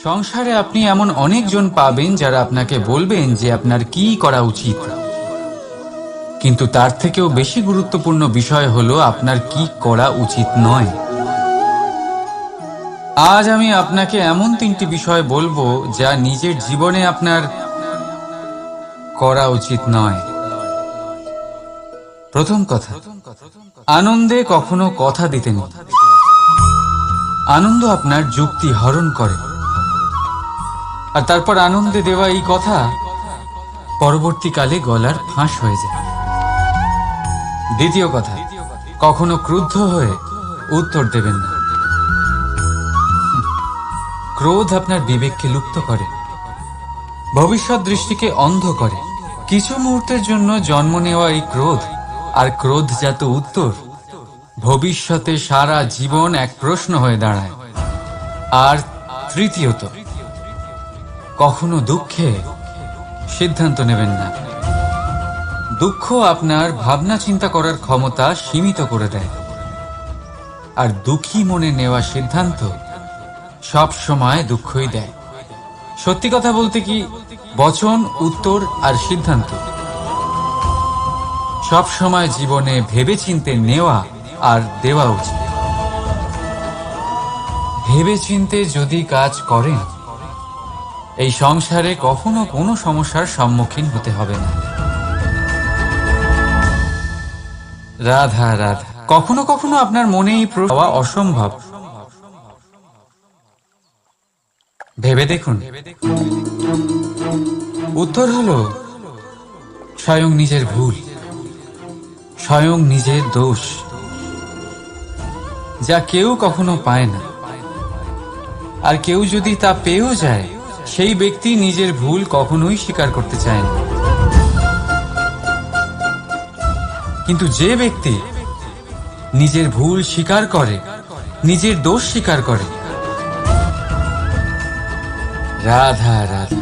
সংসারে আপনি এমন অনেকজন পাবেন যারা আপনাকে বলবেন যে আপনার কি করা উচিত, কিন্তু তার থেকেও বেশি গুরুত্বপূর্ণ বিষয় হলো আপনার কি করা উচিত নয়। আজ আমি আপনাকে এমন 3টি বিষয় বলবো যা নিজের জীবনে আপনার করা উচিত নয়। প্রথম কথা, আনন্দে কখনো কথা দিতে নেই। আনন্দ আপনার যুক্তি হরণ করে, আর তারপর আনন্দে দেওয়া এই কথা পরবর্তীকালে গলার ফাঁস হয়ে যায়। দ্বিতীয় কথা, কখনো ক্রুদ্ধ হয়ে উত্তর দেবেন না। ক্রোধ আপনার বিবেককে লুপ্ত করে, ভবিষ্যৎ দৃষ্টিকে অন্ধ করে। কিছু মুহূর্তের জন্য জন্ম নেওয়া এই ক্রোধ আর ক্রোধজাত উত্তর ভবিষ্যতে সারা জীবন এক প্রশ্ন হয়ে দাঁড়ায়। আর তৃতীয়ত, কখনো দুঃখে সিদ্ধান্ত নেবেন না। দুঃখ আপনার ভাবনা চিন্তা করার ক্ষমতা সীমিত করে দেয়, আর দুঃখী মনে নেওয়া সিদ্ধান্ত সব সময় দুঃখই দেয়। সত্যি কথা বলতে কি, বচন, উত্তর আর সিদ্ধান্ত সব সময় জীবনে ভেবেচিন্তে নেওয়া আর দেওয়া উচিত। ভেবেচিন্তে যদি কাজ করেন, এই সংসারে কখনো কোনো সমস্যার সম্মুখীন হতে হবে না। রাধা রাধা। কখনো কখনো আপনার মনে এই প্রশ্ন হওয়া অসম্ভব। ভেবে দেখুন। উত্তর হলো স্বয়ং নিজের ভুল, স্বয়ং নিজের দোষ, যা কেউ কখনো পায় না। আর কেউ যদি তা পেয়েও যায়, সেই ব্যক্তি নিজের ভুল কখনোই স্বীকার করতে চায় না। কিন্তু যে ব্যক্তি নিজের ভুল স্বীকার করে, নিজের দোষ স্বীকার করে, রাধা রাধা,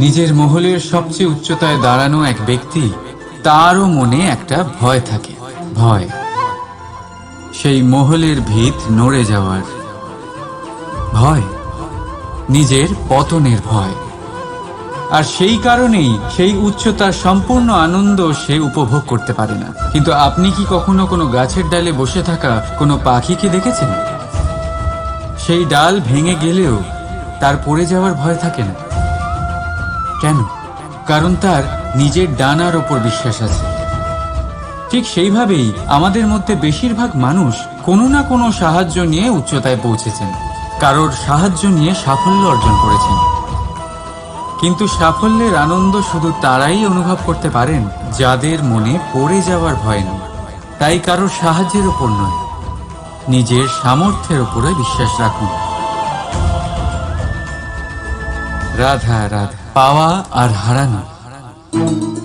নিজের মহলের সবচেয়ে উচ্চতায় দাঁড়ানো এক ব্যক্তি, তারও মনে একটা ভয় থাকে। ভয়, সেই মহলের ভিত নড়ে যাওয়ার ভয়, নিজের পতনের ভয়। আর সেই কারণেই সেই উচ্চতার সম্পূর্ণ আনন্দ সে উপভোগ করতে পারে না। কিন্তু আপনি কি কখনো কোনো গাছের ডালে বসে থাকা কোনো পাখিকে দেখেছেন? সেই ডাল ভেঙে গেলেও তার পড়ে যাওয়ার ভয় থাকে না। কেন? কারণ তার নিজের ডানার ওপর বিশ্বাস আছে। ঠিক সেইভাবেই আমাদের মধ্যে বেশিরভাগ মানুষ কোনো না কোনো সাহায্য নিয়ে উচ্চতায় পৌঁছেছেন, কারোর সাহায্য নিয়ে সাফল্য অর্জন করেছেন। কিন্তু সাফল্যের আনন্দ শুধু তারাই অনুভব করতে পারেন যাদের মনে পড়ে যাওয়ার ভয় নেই। তাই কারোর সাহায্যের ওপর নয়, নিজের সামর্থ্যের ওপরে বিশ্বাস রাখুন। রাধা রাধা। পাওয়া আর হারানো,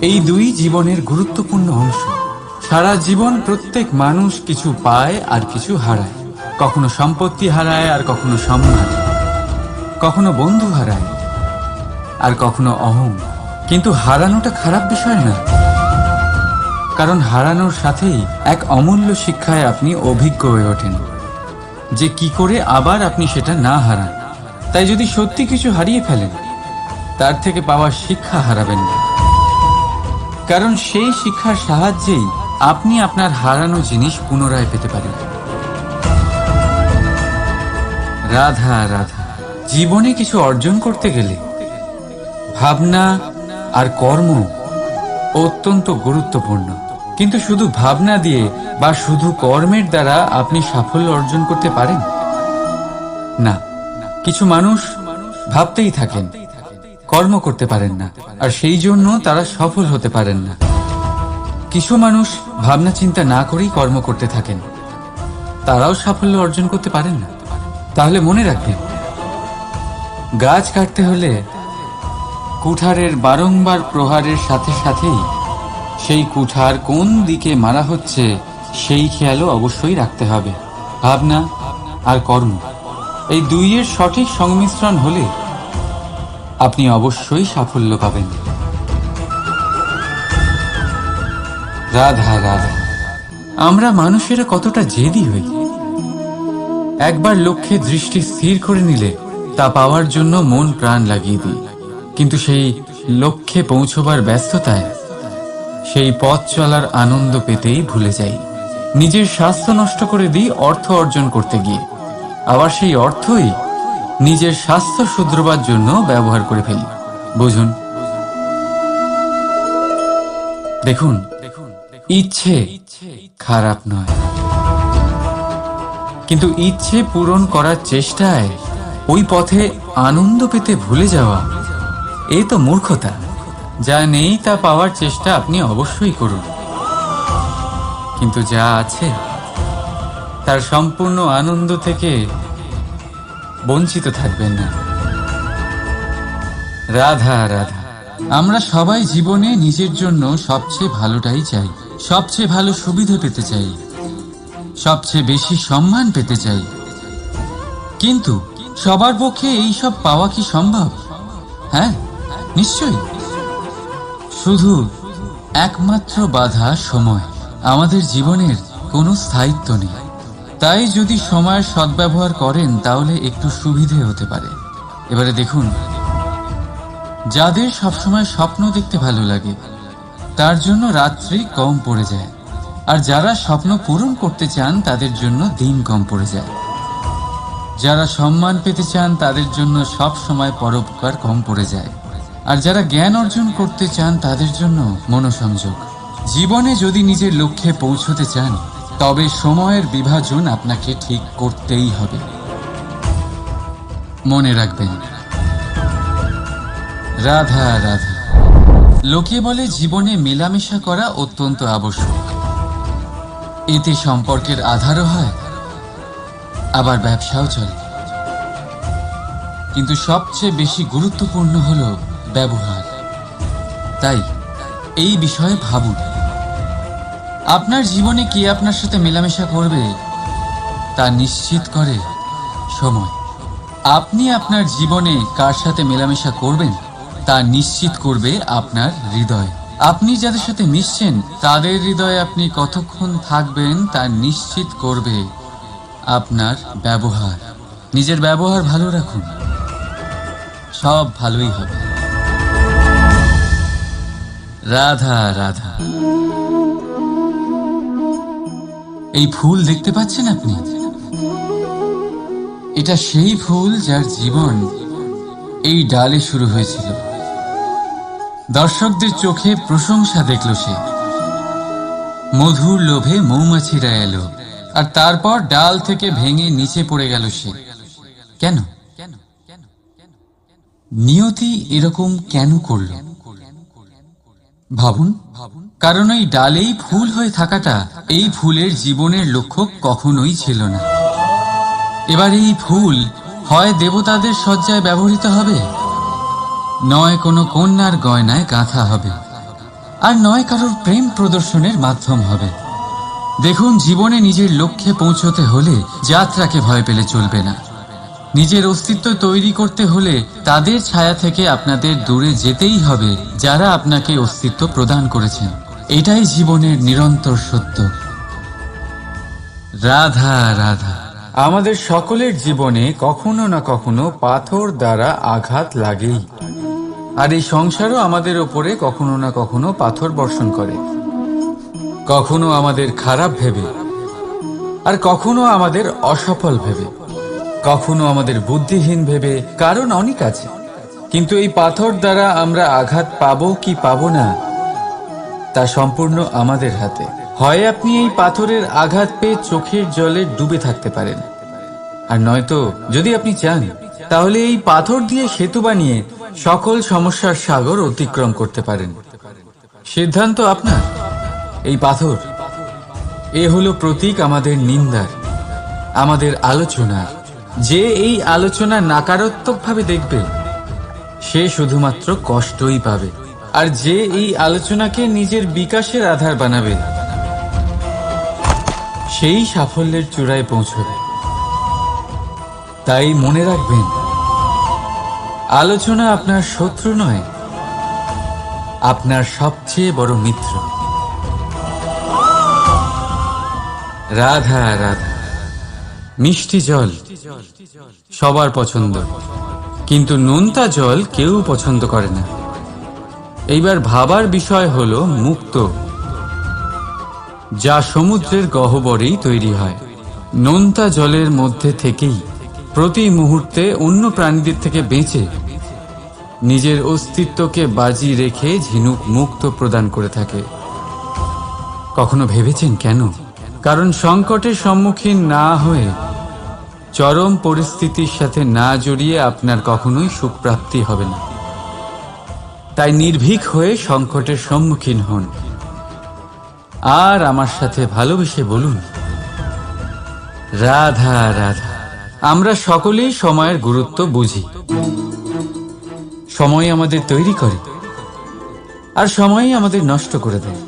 এই দুই জীবনের গুরুত্বপূর্ণ অংশ। সারা জীবন প্রত্যেক মানুষ কিছু পায় আর কিছু হারায়। কখনো সম্পত্তি হারায় আর কখনো সম্মান, কখনো বন্ধু হারায় আর কখনো অহং। কিন্তু হারানোটা খারাপ বিষয় না, কারণ হারানোর সাথেই এক অমূল্য শিক্ষায় আপনি অভিজ্ঞ হয়ে ওঠেন যে কি করে আবার আপনি সেটা না হারান। তাই যদি সত্যি কিছু হারিয়ে ফেলেন, তার থেকে পাওয়া শিক্ষা হারাবেন না, কারণ সেই শিক্ষার সাহায্যেই আপনি আপনার হারানো জিনিস পুনরায় পেতে পারেন। রাধা রাধা। জীবনে কিছু অর্জন করতে গেলে ভাবনা আর কর্ম অত্যন্ত গুরুত্বপূর্ণ। কিন্তু শুধু ভাবনা দিয়ে বা শুধু কর্মের দ্বারা আপনি সাফল্য অর্জন করতে পারেন না। কিছু মানুষ ভাবতেই থাকেন, কর্ম করতে পারেন না, আর সেই জন্য তারা সফল হতে পারেন না। কিছু মানুষ ভাবনা চিন্তা না করেই কর্ম করতে থাকেন, তারাও সাফল্য অর্জন করতে পারেন না। তাহলে মনে রাখবেন, গাছ কাটতে হলে কুঠারের বারংবার প্রহারের সাথে সাথেই সেই কুঠার কোন দিকে মারা হচ্ছে সেই খেয়ালও অবশ্যই রাখতে হবে। ভাবনা আর কর্ম, এই দুইয়ের সঠিক সংমিশ্রণ হলে আপনি অবশ্যই সাফল্য পাবেন। রাধা রাধা। আমরা মানুষেরা কতটা জেদি হই। একবার লক্ষ্যে দৃষ্টি স্থির করে নিলে তা পাওয়ার জন্য মন প্রাণ লাগিয়ে দিই, কিন্তু সেই লক্ষ্যে পৌঁছবার ব্যস্ততায় সেই পথ চলার আনন্দ পেতেই ভুলে যাই। নিজের স্বাস্থ্য নষ্ট করে দিই অর্থ অর্জন করতে গিয়ে, আবার সেই অর্থই নিজের স্বাস্থ্য শুধরবার জন্য ব্যবহার করে ফেলি। বুঝুন, দেখুন, ইচ্ছে খারাপ নয়, কিন্তু ইচ্ছে পূরণ করার চেষ্টায় ওই পথে আনন্দ পেতে ভুলে যাওয়া, এ তো মূর্খতা। যা নেই তা পাওয়ার চেষ্টা আপনি অবশ্যই করুন, কিন্তু যা আছে তার সম্পূর্ণ আনন্দ থেকে বঞ্চিত থাকবেন না। রাধা রাধা। আমরা সবাই জীবনে নিজের জন্য সবচেয়ে ভালোটাই চাই, সবচেয়ে ভালো সুবিধা পেতে চাই, সবচেয়ে বেশি সম্মান পেতে চাই, কিন্তু সবার পক্ষে এই সব পাওয়া কি সম্ভব? হ্যাঁ, নিশ্চয়ই। শুধু একমাত্র বাধা সময়। আমাদের জীবনের কোনো স্থায়িত্ব নেই, তাই যদি সময়ের সদ্ব্যবহার করেন তাহলে একটু সুবিধে হতে পারে। এবারে দেখুন, যাদের সবসময় স্বপ্ন দেখতে ভালো লাগে তার জন্য রাত্রি কম পড়ে যায়, আর যারা স্বপ্ন পূরণ করতে চান তাদের জন্য দিন কম পড়ে যায়। যারা সম্মান পেতে চান তাদের জন্য সব সময় পরোপকার কম পড়ে যায়, আর যারা জ্ঞান অর্জন করতে চান তাদের জন্য মনোসংযোগ। জীবনে যদি নিজের লক্ষ্যে পৌঁছতে চান তবে সময়ের বিভাজন আপনাকে ঠিক করতেই হবে। মনে রাখবেন, রাধা রাধা। লোকে বলে জীবনে মেলামেশা করা অত্যন্ত আবশ্যক, এতে সম্পর্কের আধারও হয়, আবার ব্যবসাও চলে, কিন্তু সবচেয়ে বেশি গুরুত্বপূর্ণ হলো ব্যবহার। তাই এই বিষয়ে ভাবুন, আপনার জীবনে কে আপনার সাথে মেলামেশা করবে তা নিশ্চিত করে সময়। আপনি আপনার জীবনে কার সাথে মেলামেশা করবেন তা নিশ্চিত করবে আপনার হৃদয়। আপনি যাদের সাথে মিশছেন তাদের হৃদয়ে আপনি কতক্ষণ থাকবেন তা নিশ্চিত করবে আপনার ব্যবহার। নিজের ব্যবহার ভালো রাখুন, সব ভালোই হবে। রাধা রাধা। এই ফুল দেখতে পাচ্ছেন আপনি? এটা সেই ফুল যার জীবন এই ডালে শুরু হয়েছিল। দর্শকদের চোখে প্রশংসা দেখল সে, মধুর লোভে মৌমাছিরা এলো, আর তারপর ডাল থেকে ভেঙে নিচে পড়ে গেল সে। কেন? নিয়তি এরকম কেন করল? ভাবুন, কারণ এই ডালেই ফুল হয়ে থাকাটা এই ফুলের জীবনের লক্ষ্য কখনোই ছিল না। এবার এই ফুল হয় দেবতাদের সজ্জায় ব্যবহৃত হবে, নয় কোনো কন্যার গয়নায় গাঁথা হবে, আর নয় কারোর প্রেম প্রদর্শনের মাধ্যম হবে। দেখুন, জীবনে নিজের লক্ষ্যে পৌঁছতে হলে যাত্রাকে ভয় পেলে চলবে না। নিজের অস্তিত্ব তৈরি করতে হলে তাদের ছায়া থেকে আপনাদের দূরে যেতেই হবে যারা আপনাকে অস্তিত্ব প্রদান করেছেন। এটাই জীবনের নিরন্তর সত্য। রাধা রাধা। আমাদের সকলের জীবনে কখনো না কখনো পাথর দ্বারা আঘাত লাগেই, আর এই সংসারও আমাদের ওপরে কখনো না কখনো পাথর বর্ষণ করে, কখনো আমাদের খারাপ ভেবে, আর কখনো আমাদের অসফল ভেবে, কখনো আমাদের বুদ্ধিহীন ভেবে। কারণ অনেক আছে, কিন্তু এই পাথর দ্বারা আমরা আঘাত পাবো কি পাবো না তা সম্পূর্ণ আমাদের হাতে। হয় আপনি এই পাথরের আঘাত পেয়ে চোখের জলে ডুবে থাকতে পারেন, আর নয়তো যদি আপনি চান তাহলে এই পাথর দিয়ে সেতু বানিয়ে সকল সমস্যার সাগর অতিক্রম করতে পারেন। সিদ্ধান্ত আপনার। এই পাথর, এ হলো প্রতীক আমাদের নিন্দার, আমাদের আলোচনার। যে এই আলোচনা নাকারাত্মকভাবে দেখবে সে শুধুমাত্র কষ্টই পাবে, আর যে এই আলোচনাকে নিজের বিকাশের আধার বানাবে সেই সাফল্যের চূড়ায় পৌঁছবে। তাই মনে রাখবেন, আলোচনা আপনার শত্রু নয়, আপনার সবচেয়ে বড় মিত্র। রাধা রাধা। মিষ্টি জল সবার পছন্দ, কিন্তু নোনতা জল কেউ পছন্দ করে না। এইবার ভাবার বিষয় হলো মুক্ত, যা সমুদ্রের গহ্বরেই তৈরি হয়। নোনতা জলের মধ্যে থেকেই প্রতি মুহূর্তে অন্য প্রাণীদের থেকে বেঁচে নিজের অস্তিত্বকে বাজি রেখে ঝিনুক মুক্ত প্রদান করে থাকে। কখনো ভেবেছেন কেন? কারণ সংকটের সম্মুখীন না হয়ে, চরম পরিস্থিতির সাথে না জড়িয়ে আপনার কখনোই সুখ প্রাপ্তি হবে না। তাই নির্ভীক হয়ে সংকটের সম্মুখীন হন আর আমার সাথে ভালোবেসে বলুন, রাধা রাধা। আমরা সকলেই সময়ের গুরুত্ব বুঝি। সময় আমাদের তৈরি করে আর সময়ই আমাদের নষ্ট করে দেয়।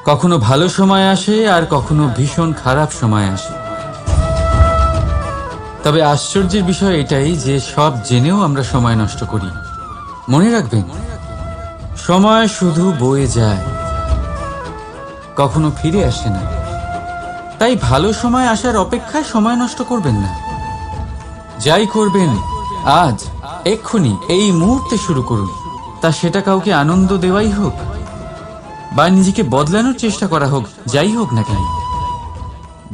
কখনো ভালো সময় আসে আর কখনো ভীষণ খারাপ সময় আসে। তবে আশ্চর্যের বিষয় এটাই যে সব জেনেও আমরা সময় নষ্ট করি। মনে রাখবেন, সময় শুধু বয়ে যায়, কখনো ফিরে আসে না। তাই ভালো সময় আসার অপেক্ষায় সময় নষ্ট করবেন না। যাই করবেন আজ, এক্ষুনি, এই মুহূর্তে শুরু করুন। তা সেটা কাউকে আনন্দ দেওয়াই হোক বা নিজেকে বদলানোর চেষ্টা করা হোক, যাই হোক না কেন,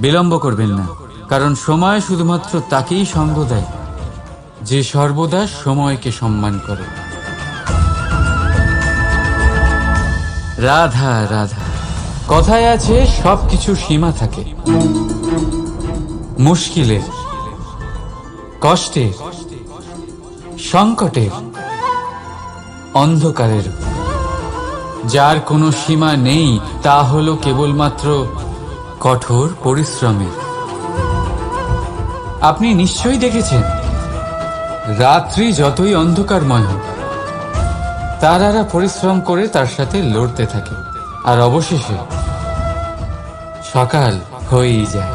বিলম্ব করবেন না। কারণ সময় শুধুমাত্র তাকেই সঙ্গ দেয় যে সর্বদা সময়কে সম্মান করে। রাধা রাধা। কথায় আছে সবকিছু সীমা থাকে। মুশকিলের, কষ্টের, সংকটের, অন্ধকারের। যার কোনো সীমা নেই তা হলো কেবলমাত্র কঠোর পরিশ্রমের। আপনি নিশ্চয়ই দেখেছেন, রাত্রি যতই অন্ধকারময় হোক, তারারা পরিশ্রম করে তার সাথে লড়তে থাকে আর অবশেষে সকাল হয়েই যায়।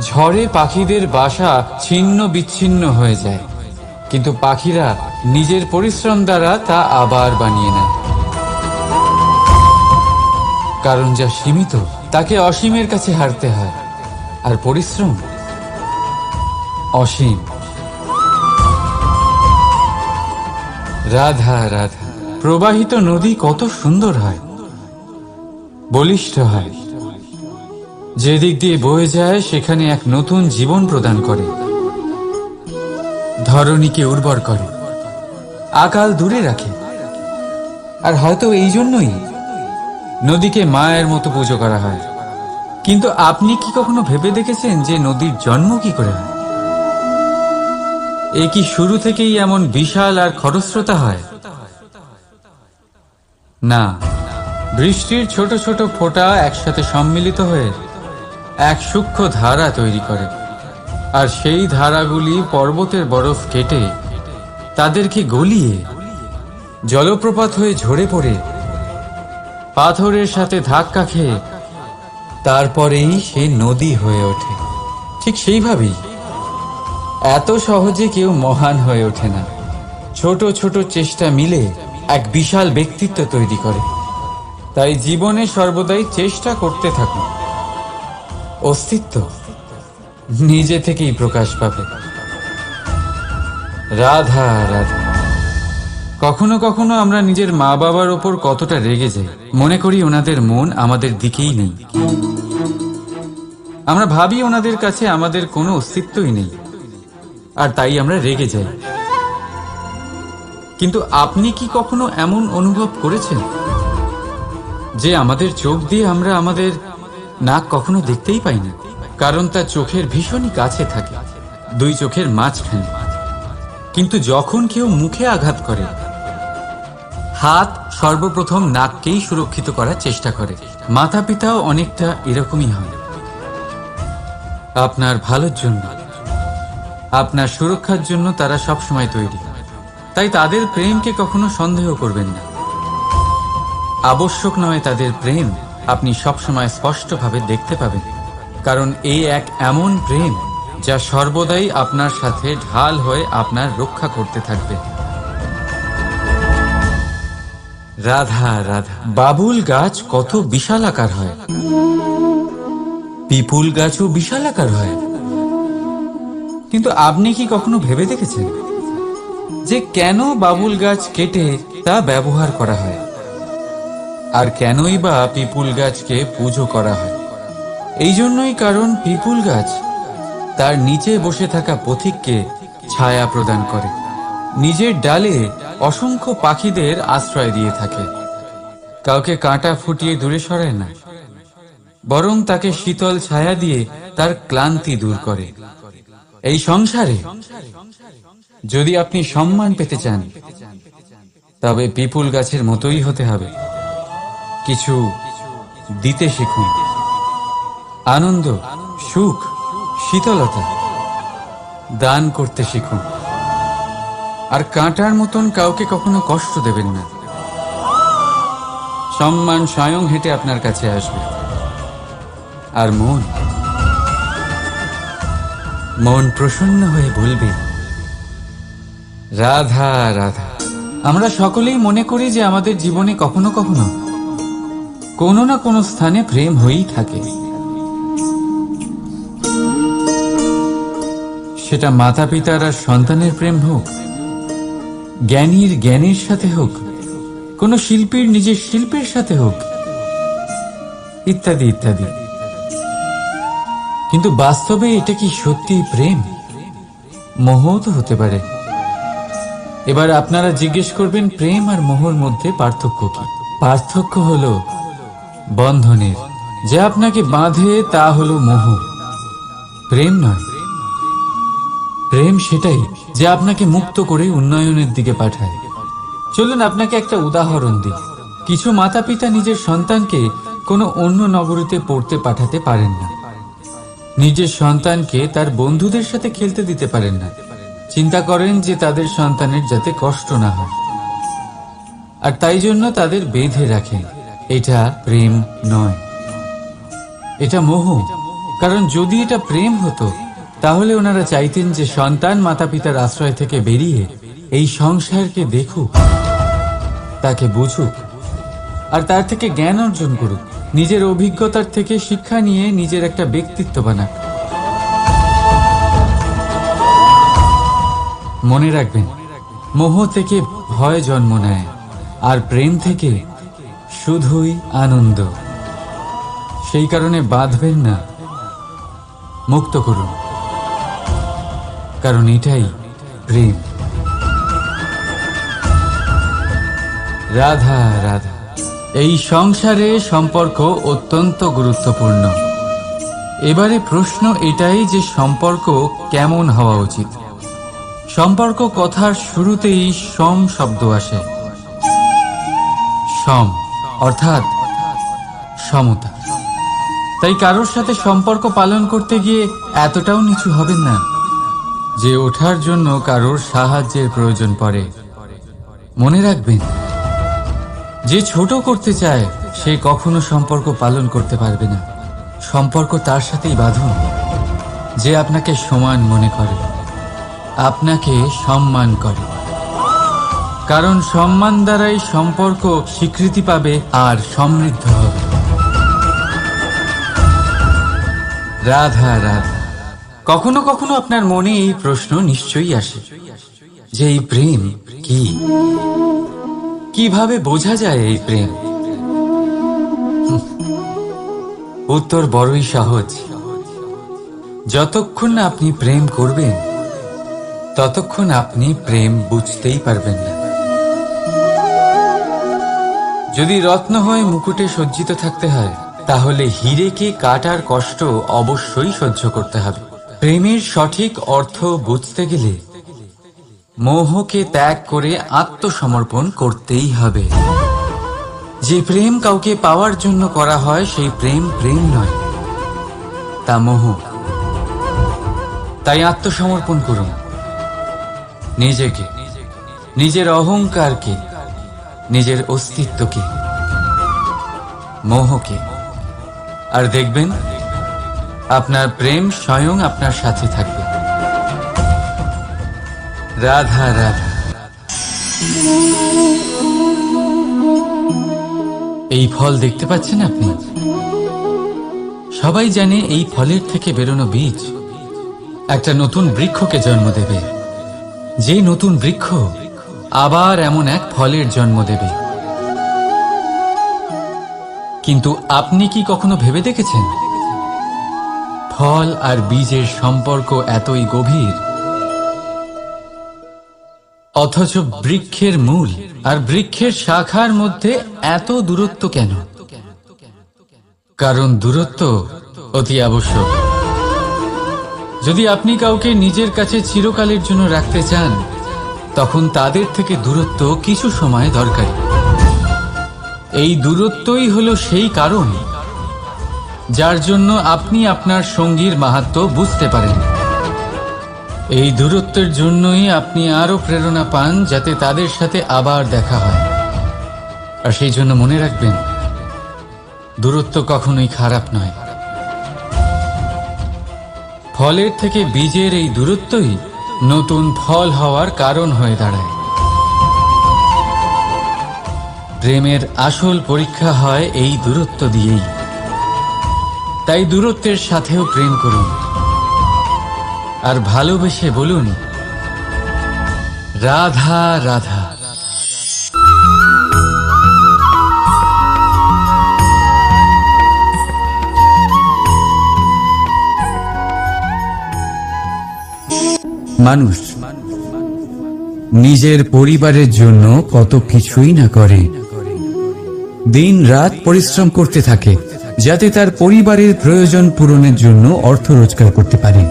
ঝড়ে পাখিদের বাসা ছিন্ন বিচ্ছিন্ন হয়ে যায়, কিন্তু পাখিরা নিজের পরিশ্রম দ্বারা তা আবার বানিয়ে নেয়। কারণ যা সীমিত তাকে অসীমের কাছে হারতে হয়, আর পরিশ্রম অসীম। রাধা রাধা। প্রবাহিত নদী কত সুন্দর হয়, বলিষ্ঠ হয়। যেদিক দিয়ে বয়ে যায় সেখানে এক নতুন জীবন প্রদান করে, ধরণীকে উর্বর করে, আকাল দূরে রাখে। আর হয়তো এই জন্যই নদীকে মায়ের মতো পুজো করা হয়। কিন্তু আপনি কি কখনো ভেবে দেখেছেন যে নদীর জন্ম কি করে হয়? এ কি শুরু থেকেই এমন বিশাল আর খরস্রোতা হয়? না, বৃষ্টির ছোট ছোট ফোঁটা একসাথে সম্মিলিত হয়ে এক সূক্ষ্ম ধারা তৈরি করে, আর সেই ধারাগুলি পর্বতের বরফ কেটে তাদেরকে গলিয়ে জলপ্রপাত হয়ে ঝরে পড়ে পাথরের সাথে ধাক্কা খেয়ে তারপরেই সে নদী হয়ে ওঠে। ঠিক সেইভাবেই এত সহজে কেউ মহান হয়ে ওঠে না। ছোট ছোট চেষ্টা মিলে এক বিশাল ব্যক্তিত্ব তৈরি করে। তাই জীবনে সর্বদাই চেষ্টা করতে থাকুন। অস্তিত্ব নিজে থেকেই প্রকাশ পাবে। রাধা রাধা। কখনো কখনো আমরা নিজের মা বাবার ওপর কতটা রেগে যাই, মনে করি ওনাদের মন আমাদের দিকেই নেই। আমরা ভাবি ওনাদের কাছে আমাদের কোনো অস্তিত্বই নেই, আর তাই আমরা রেগে যাই। কিন্তু আপনি কি কখনো এমন অনুভব করেছেন যে আমাদের চোখ দিয়ে আমরা আমাদের নাক কখনো দেখতেই পাই না? কারণ তা চোখের ভীষণই কাছে থাকে, দুই চোখের মাঝখানে। কিন্তু যখন কেউ মুখে আঘাত করে, হাত সর্বপ্রথম নাককেই সুরক্ষিত করার চেষ্টা করে। মাতা পিতাও অনেকটা এরকমই হয়। আপনার ভালোর জন্য, আপনার সুরক্ষার জন্য তারা সবসময় তৈরি। তাই তাদের প্রেমকে কখনো সন্দেহ করবেন না। আবশ্যক নয় তাদের প্রেম আপনি সবসময় স্পষ্টভাবে দেখতে পাবেন, কারণ এই এক এমন প্রেম যা সর্বদাই আপনার সাথে ঢাল হয়ে আপনার রক্ষা করতে থাকবে। রাধা রাধা। বাবুল গাছ কত বিশাল আকার হয়, পিপুল গাছও বিশাল আকার হয়। কিন্তু আপনি কি কখনো ভেবে দেখেছেন যে কেন বাবুল গাছ কেটে তা ব্যবহার করা হয়, আর কেনই বা পিপুল গাছকে পুজো করা হয়? এই জন্যই, কারণ পিপুল গাছ তার নিচে বসে থাকা পথিককে ছায়া প্রদান করে, নিজের ডালে অসংখ্য পাখিদের আশ্রয় দিয়ে থাকে, কাউকে কাঁটা ফুটিয়ে দূরে সরায় না, বরং তাকে শীতল ছায়া দিয়ে তার ক্লান্তি দূর করে। এই সংসারে যদি আপনি সম্মান পেতে চান, তবে পিপুল গাছের মতোই হতে হবে। কিছু দিতে শিখুন, আনন্দ, সুখ, শীতলতা দান করতে শিখুন, আর কাঁটার মতন কাউকে কখনো কষ্ট দেবেন না। সম্মান স্বয়ং হেঁটে আপনার কাছে আসবে। আর মন প্রসন্ন হয়ে বলবে, রাধা রাধা। আমরা সকলেই মনে করি যে আমাদের জীবনে কখনো কখনো কোনো না কোনো স্থানে প্রেম হয়েই থাকে। সেটা মাতা পিতার আর সন্তানের প্রেম হোক, জ্ঞানীর জ্ঞানের সাথে হোক, কোন শিল্পীর নিজের শিল্পের সাথে হোক, ইত্যাদি ইত্যাদি। কিন্তু বাস্তবে এটা কি সত্যি প্রেম? মোহ তো হতে পারে। এবার আপনারা জিজ্ঞেস করবেন, প্রেম আর মোহর মধ্যে পার্থক্য কি? পার্থক্য হলো বন্ধনের। যা আপনাকে বাঁধে তা হলো মোহ, প্রেম নয়। প্রেম সেটাই যা আপনাকে মুক্ত করে উন্নয়নের দিকে পাঠায়। চলুন আপনাকে একটা উদাহরণ দিই। কিছু মাতা পিতা নিজের সন্তানকে কোনো অন্য নগরীতে পড়তে পাঠাতে পারেন না, নিজের সন্তানকে তার বন্ধুদের সাথে খেলতে দিতে পারেন না। চিন্তা করেন যে তাদের সন্তানের যাতে কষ্ট না হয়, আর তাই জন্য তাদের বেঁধে রাখেন। এটা প্রেম নয়, এটা মোহ। কারণ যদি এটা প্রেম হতো, তাহলে ওনারা চাইতেন যে সন্তান মাতা পিতার আশ্রয় থেকে বেরিয়ে এই সংসারকে দেখুক, তাকে বুঝুক, আর তার থেকে জ্ঞান অর্জন করুক, নিজের অভিজ্ঞতার থেকে শিক্ষা নিয়ে নিজের একটা ব্যক্তিত্ব বানাক। মনে রাখবেন, মোহ থেকে ভয় জন্ম নেয়, আর প্রেম থেকে শুধুই আনন্দ। সেই কারণে বাঁধবেন না, মুক্ত করুন, কারণ এটাই প্রেম। রাধা রাধা। এই সংসারে সম্পর্ক অত্যন্ত গুরুত্বপূর্ণ। এবারে প্রশ্ন এটাই যে সম্পর্ক কেমন হওয়া উচিত। সম্পর্ক কথার শুরুতেই সম শব্দ আসে। সম অর্থাৎ সমতা। তাই কারোর সাথে সম্পর্ক পালন করতে গিয়ে এতটাও নিচু হবেন না যে ওঠার জন্য কারোর সাহায্যের প্রয়োজন পড়ে। মনে রাখবেন, যে ছোট করতে চায় সে কখনো সম্পর্ক পালন করতে পারবে না। সম্পর্ক তার সাথেই বাঁধুন যে আপনাকে সমান মনে করে, আপনাকে সম্মান করে। কারণ সম্মান দ্বারাই সম্পর্ক স্বীকৃতি পাবে আর সমৃদ্ধ হবে। রাধা রাধা। কখনো কখনো আপনার মনে এই প্রশ্ন নিশ্চয়ই আসে যে এই প্রেম কি, কিভাবে বোঝা যায় এই প্রেম? উত্তর বড়ই সহজ। যতক্ষণ না আপনি প্রেম করবেন, ততক্ষণ আপনি প্রেম বুঝতেই পারবেন না। যদি রত্ন হয়ে মুকুটে সজ্জিত থাকতে হয়, তাহলে হীরেকে কাটার কষ্ট অবশ্যই সহ্য করতে হবে। প্রেমের সঠিক অর্থ বুঝতে গেলে মোহকে ত্যাগ করে আত্মসমর্পণ করতেই হবে। যে প্রেম কাউকে পাওয়ার জন্য করা হয়, সেই প্রেম প্রেম নয়, তা মোহ। তাই আত্মসমর্পণ করুন নিজেকে, নিজের অহংকারকে, নিজের অস্তিত্বকে, মোহকে, আর দেখবেন আপনার প্রেম স্বয়ং আপনার সাথে থাকবে। রাধা রাধা। এই ফল দেখতে পাচ্ছেন আপনি? সবাই জানে এই ফলের থেকে বেরোনো বীজ একটা নতুন বৃক্ষকে জন্ম দেবে, যে নতুন বৃক্ষ আবার এমন এক ফলের জন্ম দেবে। কিন্তু আপনি কি কখনো ভেবে দেখেছেন ফল আর বীজের সম্পর্ক এতই গভীর, অথচ বৃক্ষের মূল আর বৃক্ষের শাখার মধ্যে এত দূরত্ব কেন? কারণ দূরত্ব অতি আবশ্যক। যদি আপনি কাউকে নিজের কাছে চিরকালের জন্য রাখতে চান, তখন তাদের থেকে দূরত্ব কিছু সময় দরকারি। এই দূরত্বই হলো সেই কারণ যার জন্য আপনি আপনার সঙ্গীর মাহাত্ম্য বুঝতে পারেন। এই দূরত্বের জন্যই আপনি আরো প্রেরণা পান যাতে তাদের সাথে আবার দেখা হয়। আর সেই জন্য মনে রাখবেন, দূরত্ব কখনোই খারাপ নয়। ফলের থেকে বীজের এই দূরত্বই নতুন ফল হওয়ার কারণ হয়ে দাঁড়ায়। প্রেমের আসল পরীক্ষা হয় এই দূরত্ব দিয়েই। তাই দূরত্বের সাথেও প্রেম করুন আর ভালোবেসে বলুন, রাধা রাধা। মানুষ নিজের পরিবারের জন্য কত কিছুই না করে, দিন রাত পরিশ্রম করতে থাকে যাতে তার পরিবারের প্রয়োজন পূরণের জন্য অর্থ রোজগার করতে পারে।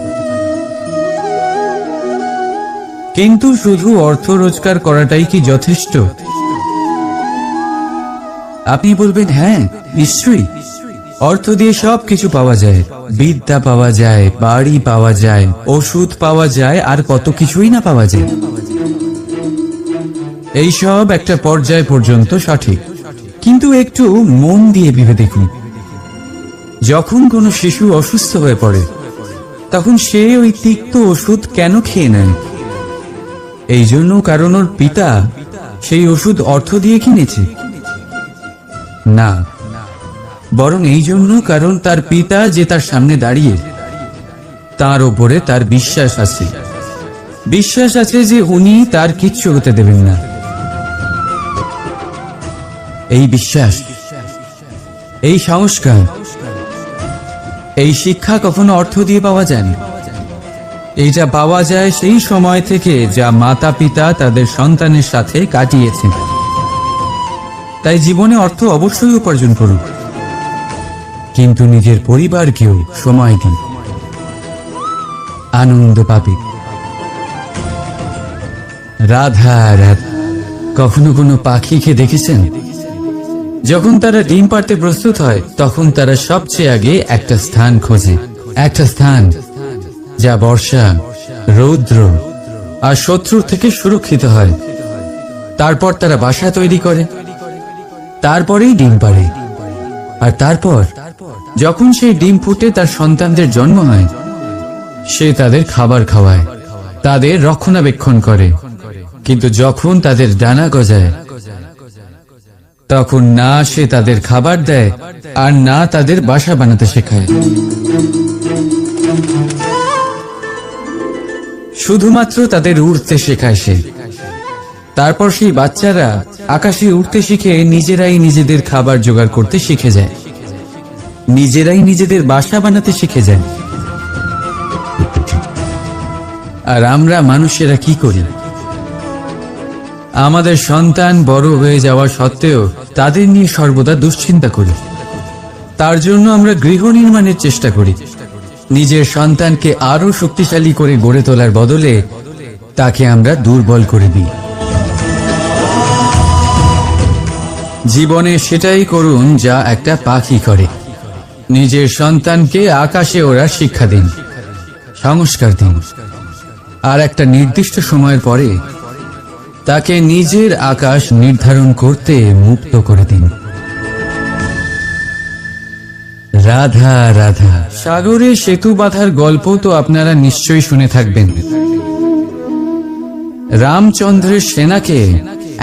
কিন্তু শুধু অর্থ রোজগার করাটাই কি যথেষ্ট? আপনি বলবেন, হ্যাঁ নিশ্চয়ই, অর্থ দিয়ে সব কিছু পাওয়া যায়, বিদ্যা পাওয়া যায়, বাড়ি পাওয়া যায়, ওষুধ পাওয়া যায়, আর কত কিছুই না পাওয়া যায়। এই সব একটা পর্যায় পর্যন্ত সঠিক, কিন্তু একটু মন দিয়ে ভেবে দেখুন, যখন কোনো শিশু অসুস্থ হয়ে পড়ে তখন সে ওই তিক্ত ওষুধ কেন খেয়ে নেয়? এই জন্য কারণ ওর পিতা সেই ওষুধ অর্থ দিয়ে কিনেছে? না, বরং এই জন্য কারণ তার পিতা যে তার সামনে দাঁড়িয়ে, তার ওপরে তার বিশ্বাস আছে। বিশ্বাস আছে যে উনি তার কিচ্ছু হতে দেবেন না। এই বিশ্বাস, এই সংস্কার, এই শিক্ষা কখনো অর্থ দিয়ে পাওয়া যায় না। এইটা পাওয়া যায় সেই সময় থেকে যা মাতা পিতা তাদের সন্তানের সাথে কাটিয়েছেন। তাই জীবনে অর্থ অবশ্যই উপার্জন করুন, কিন্তু নিজের পরিবারকেও সময় দিন, আনন্দ পাবে। রাধা রাধা। কখনো কোনো পাখিকে দেখেছেন? যখন তারা ডিম পাড়তে প্রস্তুত হয় তখন তারা সবচেয়ে আগে একটা স্থান খোঁজে, একটা স্থান যা বর্ষা, রৌদ্র আর শত্রুর থেকে সুরক্ষিত হয়। তারপর তারা বাসা তৈরি করে, তারপরেই ডিম পাড়ে। আর তারপর যখন সেই ডিম ফুটে তার সন্তানদের জন্ম হয়, সে তাদের খাবার খাওয়ায়, তাদের রক্ষণাবেক্ষণ করে। কিন্তু যখন তাদের ডানা গজায়, তখন না সে তাদের খাবার দেয় আর না তাদের বাসা বানাতে শেখায়। শুধুমাত্র তাদের উড়তে শেখায় সে। তারপর সেই বাচ্চারা আকাশে উড়তে শিখে নিজেরাই নিজেদের খাবার জোগাড় করতে শিখে যায়, নিজেরাই নিজেদের বাসা বানাতে শিখে যায়। আর আমরা মানুষেরা কি করি? আমাদের সন্তান বড় হয়ে যাওয়া সত্ত্বেও তাদের নিয়ে সর্বদা দুশ্চিন্তা করি। তার জন্য আমরা গৃহ নির্মাণের চেষ্টা করি। নিজের সন্তানকে আরো শক্তিশালী করে গড়ে তোলার বদলে তাকে আমরা দুর্বল করে দিই। জীবনে সেটাই করুন যা একটা পাখি করে। নিজের সন্তানকে আকাশে ওড়ার শিক্ষা দিন, সংস্কার দিন, আর একটা নির্দিষ্ট সময়ের পরে তাকে নিজের আকাশ নির্ধারণ করতে মুক্ত করে দিন। রাধা রাধা। সাগরে সেতু বাঁধার গল্প তো আপনারা নিশ্চয়ই শুনে থাকবেন। রামচন্দ্রের সেনাকে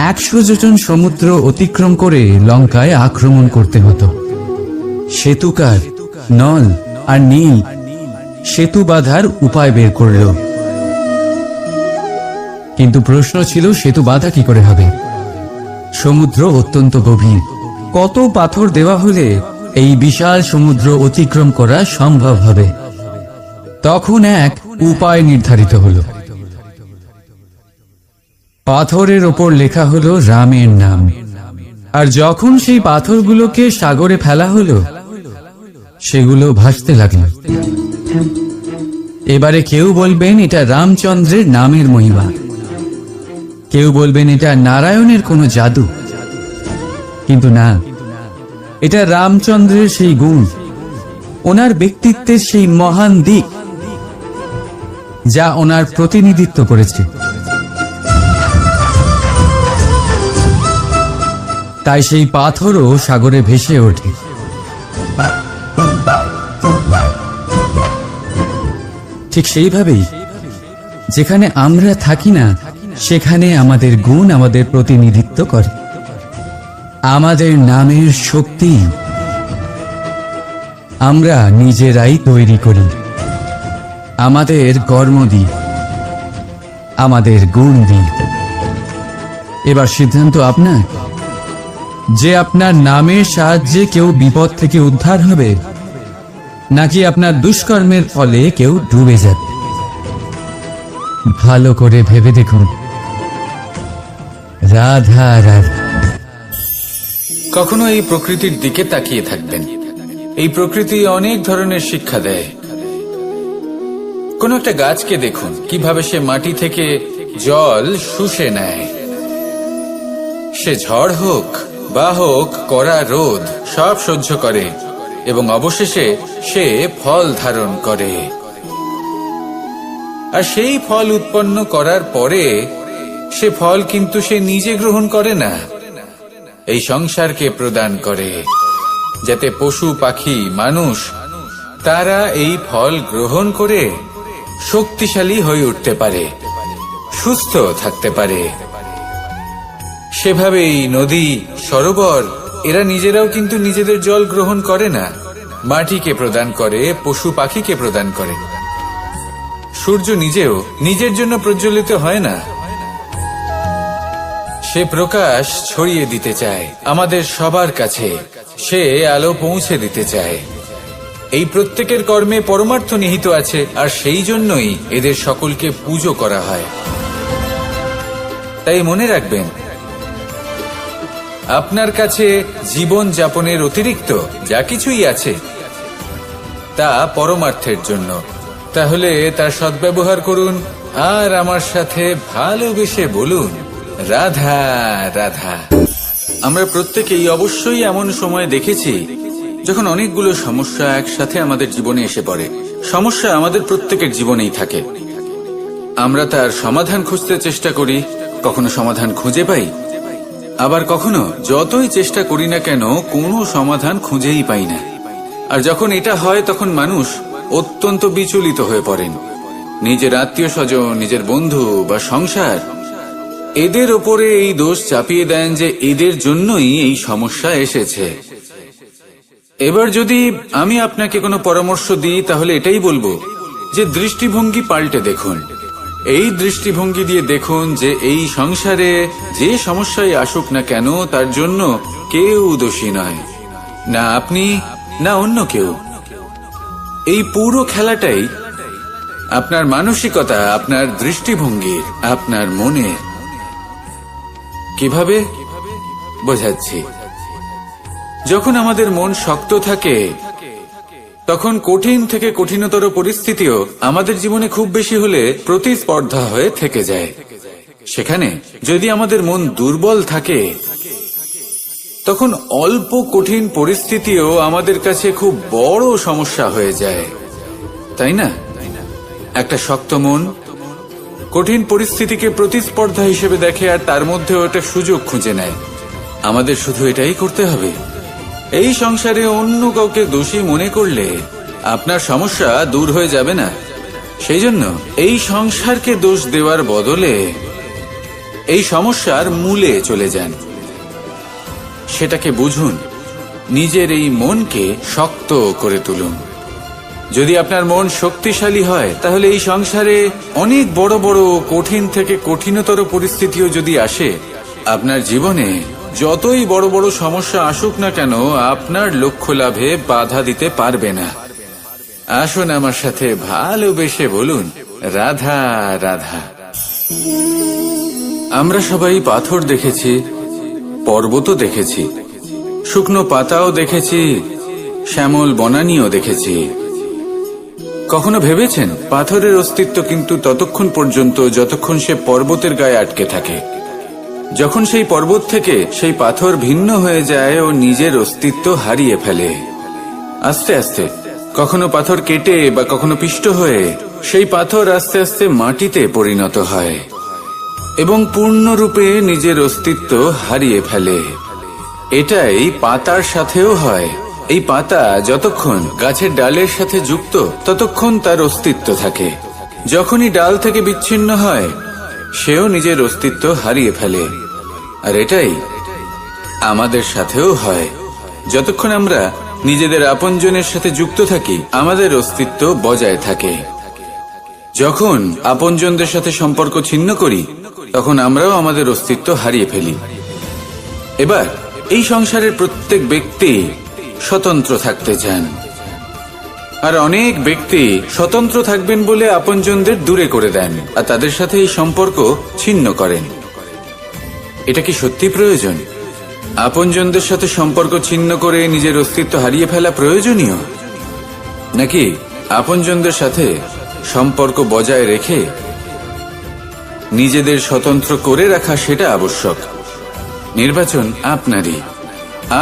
100 যোজন সমুদ্র অতিক্রম করে লঙ্কায় আক্রমণ করতে হতো। সেতুকার নল আর নীল সেতু বাঁধার উপায় বের করল। কিন্তু প্রশ্ন ছিল, সেতু বাঁধা কি করে হবে? সমুদ্র অত্যন্ত গভীর। কত পাথর দেওয়া হলে এই বিশাল সমুদ্র অতিক্রম করা সম্ভব হবে? তখন এক উপায় নির্ধারিত হলো। পাথরের ওপর লেখা হলো রামের নাম। আর যখন সেই পাথরগুলোকে সাগরে ফেলা হলো, সেগুলো ভাসতে লাগলো। এবারে কেউ বলবেন এটা রামচন্দ্রের নামের মহিমা, কেউ বলবেন এটা নারায়ণের কোনো জাদু। কিন্তু না, এটা রামচন্দ্রের সেই গুণ, ওনার ব্যক্তিত্বের সেই মহান দিক যা ওনার প্রতিনিধিত্ব করেছে। তাই সেই পাথরও সাগরে ভেসে ওঠে। ঠিক সেইভাবেই যেখানে আমরা থাকি না, সেখানে আমাদের গুণ আমাদের প্রতিনিধিত্ব করে। আমাদের নামের শক্তি আমরা নিজেরাই তৈরি করি, আমাদের কর্ম দিই, আমাদের গুণ দিই। এবার সিদ্ধান্ত আপনার, যে আপনার নামের সাহায্যে কেউ বিপদ থেকে উদ্ধার হবে, নাকি আপনার দুষ্কর্মের ফলে কেউ ডুবে যাবে। ভালো করে ভেবে দেখুন। রাধা রাধা। কখনো এই প্রকৃতির দিকে তাকিয়ে থাকবেন। এই প্রকৃতি অনেক ধরনের শিক্ষা দেয়। কোন একটা গাছকে দেখুন, কিভাবে সে মাটি থেকে জল শুষে নেয়। সে ঝড় হোক বা হোক কড়া রোদ, সব সহ্য করে এবং অবশেষে সে ফল ধারণ করে। আর সেই ফল উৎপন্ন করার পরে সে ফল কিন্তু সে নিজে গ্রহণ করে না, এই সংসারকে প্রদান করে, যাতে পশু পাখি মানুষ তারা এই ফল গ্রহণ করে শক্তিশালী হয়ে উঠতে পারে, সুস্থ থাকতে পারে। সেভাবেই নদী, সরোবর এরা নিজেরাও কিন্তু নিজেদের জল গ্রহণ করে না, মাটিকে প্রদান করে, পশু পাখিকে প্রদান করে। সূর্য নিজেও নিজের জন্য প্রজ্বলিত হয় না, সে প্রকাশ ছড়িয়ে দিতে চায় আমাদের সবার কাছে, সে আলো পৌঁছে দিতে চায়। এই প্রত্যেকের কর্মে পরমার্থ নিহিত আছে, আর সেই জন্যই এদের সকলকে পুজো করা হয়। তাই মনে রাখবেন, আপনার কাছে জীবন যাপনের অতিরিক্ত যা কিছুই আছে তা পরমার্থের জন্য। তাহলে তার সদ্ব্যবহার করুন আর আমার সাথে ভালোবেসে বলুন, রাধা রাধা। আমরা প্রত্যেকেই অবশ্যই এমন সময় দেখেছি যখন অনেকগুলো সমস্যা একসাথে আমাদের জীবনে এসে পড়ে। সমস্যা আমাদের প্রত্যেকের জীবনেই থাকে। আমরা তার সমাধান খুঁজতে চেষ্টা করি, কখনো সমাধান খুঁজে পাই, আবার কখনো যতই চেষ্টা করি না কেন কোনো সমাধান খুঁজেই পাই না। আর যখন এটা হয় তখন মানুষ অত্যন্ত বিচলিত হয়ে পড়েন। নিজের আত্মীয় স্বজন, নিজের বন্ধু বা সংসার, এদের ওপরে এই দোষ চাপিয়ে দেন যে এদের জন্যই এই সমস্যা এসেছে। এবার যদি আমি আপনাকে কোনো পরামর্শ দিই, তাহলে এটাই বলবো যে দৃষ্টিভঙ্গি পাল্টে দেখুন। এই দৃষ্টিভঙ্গি দিয়ে দেখুন যে এই সংসারে যে সমস্যায় আসুক না কেন তার জন্য কেউ দোষী নয়, না আপনি না অন্য কেউ। এই পুরো খেলাটাই আপনার মানসিকতা, আপনার দৃষ্টিভঙ্গির, আপনার মনের। কিভাবে বোঝাচ্ছি? যখন আমাদের মন শক্ত থাকে তখন কঠিন থেকে কঠিনতর পরিস্থিতিও আমাদের জীবনে খুব বেশি হলে প্রতিস্পর্ধা হয়ে থেকে যায়। সেখানে যদি আমাদের মন দুর্বল থাকে তখন অল্প কঠিন পরিস্থিতিও আমাদের কাছে খুব বড় সমস্যা হয়ে যায়, তাই না? একটা শক্ত মন কঠিন পরিস্থিতিকে প্রতিস্পর্ধা হিসেবে দেখে আর তার মধ্যে ওটা সুযোগ খুঁজে নেয়। আমাদের শুধু এটাই করতে হবে। এই সংসারে অন্য কাউকে দোষী মনে করলে আপনার সমস্যা দূর হয়ে যাবে না। সেই জন্য এই সংসারকে দোষ দেওয়ার বদলে এই সমস্যার মূলে চলে যান, সেটাকে বুঝুন, নিজের এই মনকে শক্ত করে তুলুন। যদি আপনার মন শক্তিশালী হয় তাহলে এই সংসারে অনেক বড় বড় কঠিন থেকে কঠিনতর পরিস্থিতিও যদি আসে, আপনার জীবনে যতই বড় বড় সমস্যা আসুক না কেন আপনার লক্ষ্য লাভে বাধা দিতে পারবে না। আসুন আমার সাথে ভালোবেসে বলুন, রাধা রাধা। আমরা সবাই পাথর দেখেছি, পর্বতও দেখেছি, শুকনো পাতাও দেখেছি, শ্যামল বনানীও দেখেছি। কখনো ভেবেছেন পাথরের অস্তিত্ব কিন্তু ততক্ষণ পর্যন্ত যতক্ষণ সে পর্বতের গায়ে আটকে থাকে। যখন সেই পর্বত থেকে সেই পাথর ভিন্ন হয়ে যায় ও নিজের অস্তিত্ব হারিয়ে ফেলে। আস্তে আস্তে কখনো পাথর কেটে বা কখনো পিষ্ট হয়ে সেই পাথর আস্তে আস্তে মাটিতে পরিণত হয় এবং পূর্ণরূপে নিজের অস্তিত্ব হারিয়ে ফেলে। এটাই পাতার সাথেও হয়। এই পাতা যতক্ষণ গাছের ডালের সাথে যুক্ত ততক্ষণ তার অস্তিত্ব থাকে। যখনই ডাল থেকে বিচ্ছিন্ন হয় সেও নিজের অস্তিত্ব হারিয়ে ফেলে। আর এটাই আমাদের সাথেও হয়। যতক্ষণ আমরা নিজেদের আপনজনের সাথে যুক্ত থাকি আমাদের অস্তিত্ব বজায় থাকে। যখন আপনজনদের সাথে সম্পর্ক ছিন্ন করি তখন আমরাও আমাদের অস্তিত্ব হারিয়ে ফেলি। এবার এই সংসারের প্রত্যেক ব্যক্তি স্বতন্ত্র থাকতে চান, আর অনেক ব্যক্তি স্বতন্ত্র থাকবেন বলে আপনজনদের দূরে করে দেন আর তাদের সাথে এই সম্পর্ক ছিন্ন করেন। এটা কি সত্যি প্রয়োজন? আপনজনদের সাথে সম্পর্ক ছিন্ন করে নিজের অস্তিত্ব হারিয়ে ফেলা প্রয়োজনীয়, নাকি আপনজনদের সাথে সম্পর্ক বজায় রেখে নিজেদের স্বতন্ত্র করে রাখা সেটা আবশ্যক? নির্বাচন আপনারই।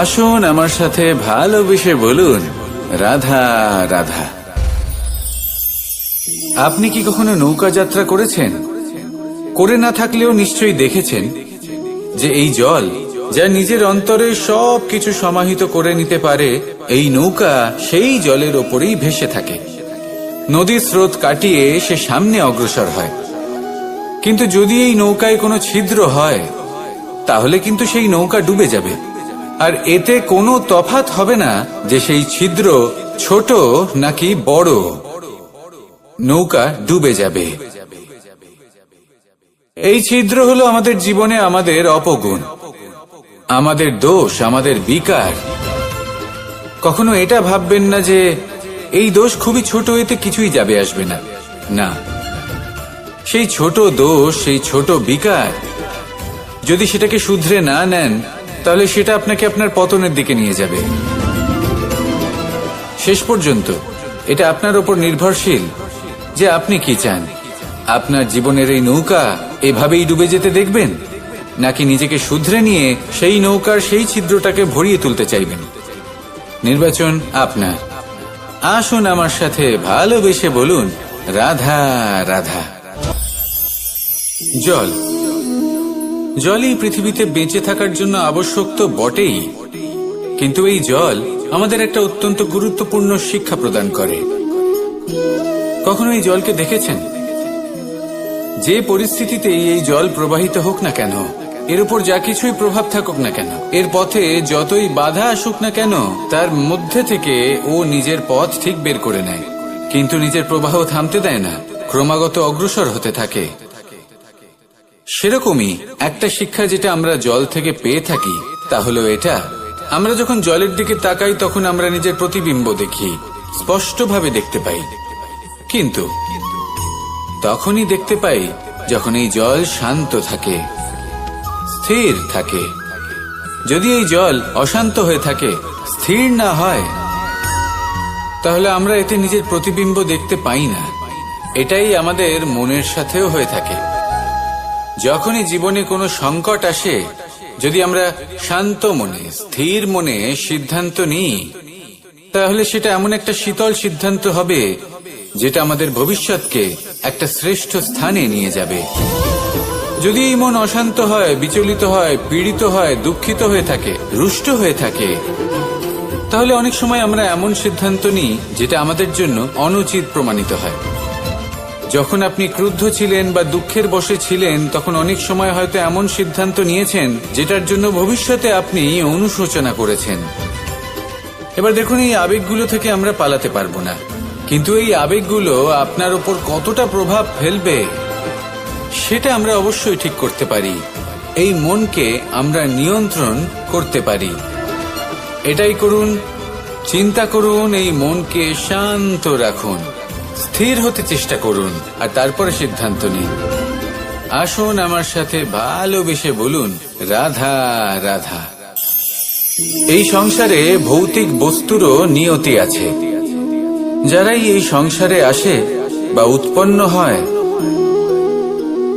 আসুন আমার সাথে ভালোবেসে বলুন, রাধা রাধা। আপনি কি কখনো নৌকা যাত্রা করেছেন? করে না থাকলেও নিশ্চয়ই দেখেছেন যে এই জল যা নিজের অন্তরে সব কিছু সমাহিত করে নিতে পারে, এই নৌকা সেই জলের ওপরেই ভেসে থাকে। নদীর স্রোত কাটিয়ে সে সামনে অগ্রসর হয়। কিন্তু যদি এই নৌকায় কোনো ছিদ্র হয় তাহলে কিন্তু সেই নৌকা ডুবে যাবে। আর এতে কোনো তফাৎ হবে না যে সেই ছিদ্র ছোট নাকি বড়, নৌকা ডুবে যাবে। এই ছিদ্র হলো আমাদের জীবনে আমাদের অপগুণ, আমাদের দোষ, আমাদের বিকার। কখনো এটা ভাববেন না যে এই দোষ খুবই ছোট, এতে কিছুই যাবে আসবে না। না, সেই ছোট দোষ, সেই ছোট বিকার যদি সেটাকে শুধরে না নেন তাহলে সেটা আপনাকে আপনার পতনের দিকে নিয়ে যাবে। শেষ পর্যন্ত এটা আপনার উপর নির্ভরশীল যে আপনি কি চান। আপনার জীবনের এই নৌকা এভাবেই ডুবে যেতে দেখবেন, নাকি নিজেকে শুধরে নিয়ে সেই নৌকার সেই ছিদ্রটাকে ভরিয়ে তুলতে চাইবেন? নির্বাচন আপনার। আসুন আমার সাথে ভালোবেসে বলুন, রাধা রাধা। জল, জলই পৃথিবীতে বেঁচে থাকার জন্য আবশ্যক তো বটেই, কিন্তু এই জল আমাদের একটা অত্যন্ত গুরুত্বপূর্ণ শিক্ষা প্রদান করে। কখনো এই জলকে দেখেছেন? যে পরিস্থিতিতেই এই জল প্রবাহিত হোক না কেন, এর উপর যা কিছুই প্রভাব থাকুক না কেন, এর পথে যতই বাধা আসুক না কেন, তার মধ্যে থেকে ও নিজের পথ ঠিক বের করে নেয়, কিন্তু নিজের প্রবাহ থামতে দেয় না, ক্রমাগত অগ্রসর হতে থাকে। সেরকমই একটা শিক্ষা যেটা আমরা জল থেকে পেয়ে থাকি তা হলো এটা, আমরা যখন জলের দিকে তাকাই তখন আমরা নিজের প্রতিবিম্ব দেখি, স্পষ্টভাবে দেখতে পাই। কিন্তু তখনই দেখতে পাই যখন এই জল শান্ত থাকে, স্থির থাকে। যদি এই জল অশান্ত হয়ে থাকে, স্থির না হয়, তাহলে আমরা এতে নিজের প্রতিবিম্ব দেখতে পাই না। এটাই আমাদের মনের সাথেও হয়ে থাকে। যখনই জীবনে কোনো সংকট আসে, যদি আমরা শান্ত মনে, স্থির মনে সিদ্ধান্ত নিই, তাহলে সেটা এমন একটা শীতল সিদ্ধান্ত হবে যেটা আমাদের ভবিষ্যৎকে একটা শ্রেষ্ঠ স্থানে নিয়ে যাবে। যদি এই মন অশান্ত হয়, বিচলিত হয়, পীড়িত হয়, দুঃখিত হয়ে থাকে, রুষ্ট হয়ে থাকে, তাহলে অনেক সময় আমরা এমন সিদ্ধান্ত নিই যেটা আমাদের জন্য অনুচিত প্রমাণিত হয়। যখন আপনি ক্রুদ্ধ ছিলেন বা দুঃখের বশে ছিলেন, তখন অনেক সময় হয়তো এমন সিদ্ধান্ত নিয়েছেন যেটার জন্য ভবিষ্যতে আপনি অনুশোচনা করেছেন। এবার দেখুন, এই আবেগগুলো থেকে আমরা পালাতে পারবো না, কিন্তু এই আবেগগুলো আপনার উপর কতটা প্রভাব ফেলবে সেটা আমরা অবশ্যই ঠিক করতে পারি। এই মনকে আমরা নিয়ন্ত্রণ করতে পারি। এটাই করুন, চিন্তা করুন, এই মনকে শান্ত রাখুন, স্থির হতে চেষ্টা করুন, আর তারপরে সিদ্ধান্ত নিন। আসুন আমার সাথে ভালোবেসে বলুন, রাধা রাধা। এই সংসারে ভৌতিক বস্তুরও নিয়তি আছে। যারাই এই সংসারে আসে বা উৎপন্ন হয়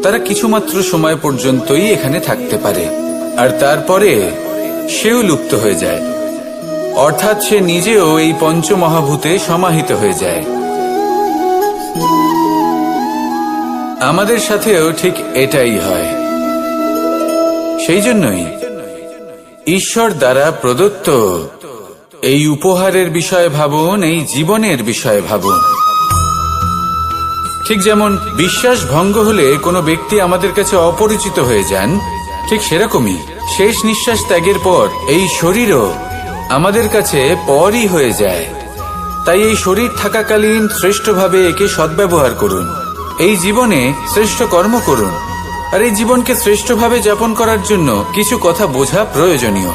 তারা কিছুমাত্র সময় পর্যন্তই এখানে থাকতে পারে, আর তারপরে সেও লুপ্ত হয়ে যায়, অর্থাৎ সে নিজেও এই পঞ্চমহাভূতে সমাহিত হয়ে যায়। আমাদের সাথেও ঠিক এটাই হয়। সেই জন্যই ঈশ্বর দ্বারা প্রদত্ত এই উপহারের বিষয়ে ভাবুন, এই জীবনের বিষয়ে ভাবুন। ঠিক যেমন বিশ্বাস ভঙ্গ হলে কোনো ব্যক্তি আমাদের কাছে অপরিচিত হয়ে যান, ঠিক সেরকমই শেষ নিঃশ্বাস ত্যাগের পর এই শরীরও আমাদের কাছে পরই হয়ে যায়। তাই এই শরীর থাকাকালীন শ্রেষ্ঠভাবে একে সদ্ব্যবহার করুন, এই জীবনে শ্রেষ্ঠ কর্ম করুন, আর এই জীবনকে শ্রেষ্ঠভাবে যাপন করার জন্য কিছু কথা বোঝা প্রয়োজনীয়।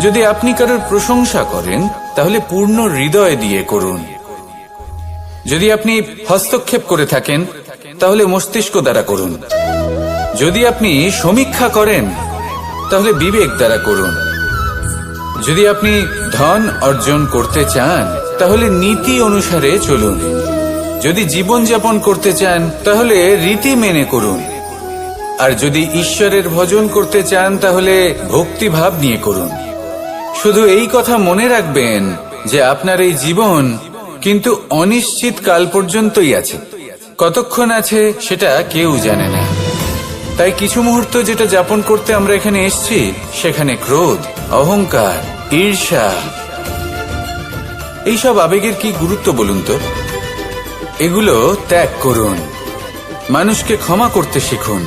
যদি আপনি কারোর প্রশংসা করেন তাহলে পূর্ণ হৃদয় দিয়ে করুন। যদি আপনি হস্তক্ষেপ করে থাকেন তাহলে মস্তিষ্ক দ্বারা করুন। যদি আপনি সমীক্ষা করেন তাহলে বিবেক দ্বারা করুন। যদি আপনি ধন অর্জন করতে চান তাহলে নীতি অনুসারে চলুন। যদি জীবন যাপন করতে চান তাহলে রীতি মেনে করুন। আর যদি ঈশ্বরের ভজন করতে চান তাহলে ভক্তিভাব নিয়ে করুন। শুধু এই কথা মনে রাখবেন যে আপনার এই জীবন কিন্তু অনিশ্চিত কাল পর্যন্তই আছে। কতক্ষণ আছে সেটা কেউ জানে না। তাই কিছু মুহূর্ত যেটা যাপন করতে আমরা এখানে এসেছি, সেখানে ক্রোধ, অহংকার, ঈর্ষা, এইসব আবেগের কি গুরুত্ব বলুন তো? এগুলো ত্যাগ করুন। মানুষকে ক্ষমা করতে শিখুন,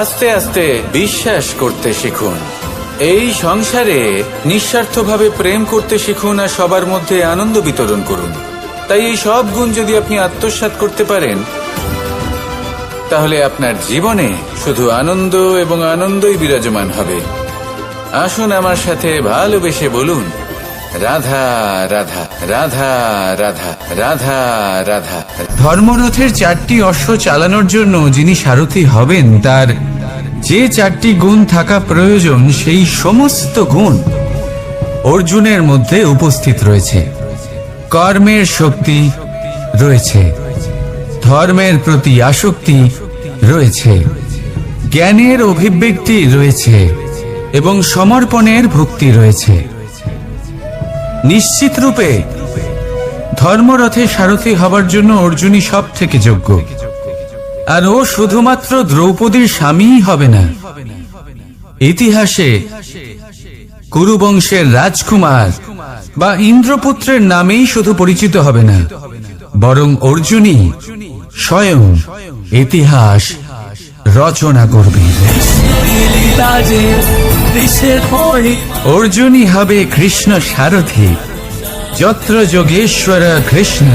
আস্তে আস্তে বিশ্বাস করতে শিখুন। এই সংসারে নিঃস্বার্থভাবে প্রেম করতে শিখুন, আর সবার মধ্যে আনন্দ বিতরণ করুন। তাই এই সব গুণ যদি আপনি আত্মসাৎ করতে পারেন তাহলে আপনার জীবনে শুধু আনন্দ এবং আনন্দই বিরাজমান হবে। আসুন আমার সাথে ভালোবেসে বলুন, রাধা রাধা রাধা রাধা রাধা রাধা। ধর্মরথের 4টি অশ্ব চালানোর জন্য যিনি সারথি হবেন তার যে 4টি গুণ থাকা প্রয়োজন, সেই সমস্ত গুণ অর্জুনের মধ্যে উপস্থিত রয়েছে। কর্মের শক্তি রয়েছে, ধর্মের প্রতি আসক্তি রয়েছে, জ্ঞানের অভিব্যক্তি রয়েছে এবং সমর্পণের ভক্তি রয়েছে। নিশ্চিত রূপে ধর্মরথে সারথি হবার জন্য অর্জুনই সব থেকে যোগ্য। আর ও শুধুমাত্র দ্রৌপদীর স্বামীই হবে না, ইতিহাসে কুরুবংশের রাজকুমার বা ইন্দ্রপুত্রের নামেই শুধু পরিচিত হবে না, বরং অর্জুনই স্বয়ং ইতিহাস রচনা করবে। অর্জুনই হবে কৃষ্ণ সারথি। যত্র যোগেশ্বর কৃষ্ণ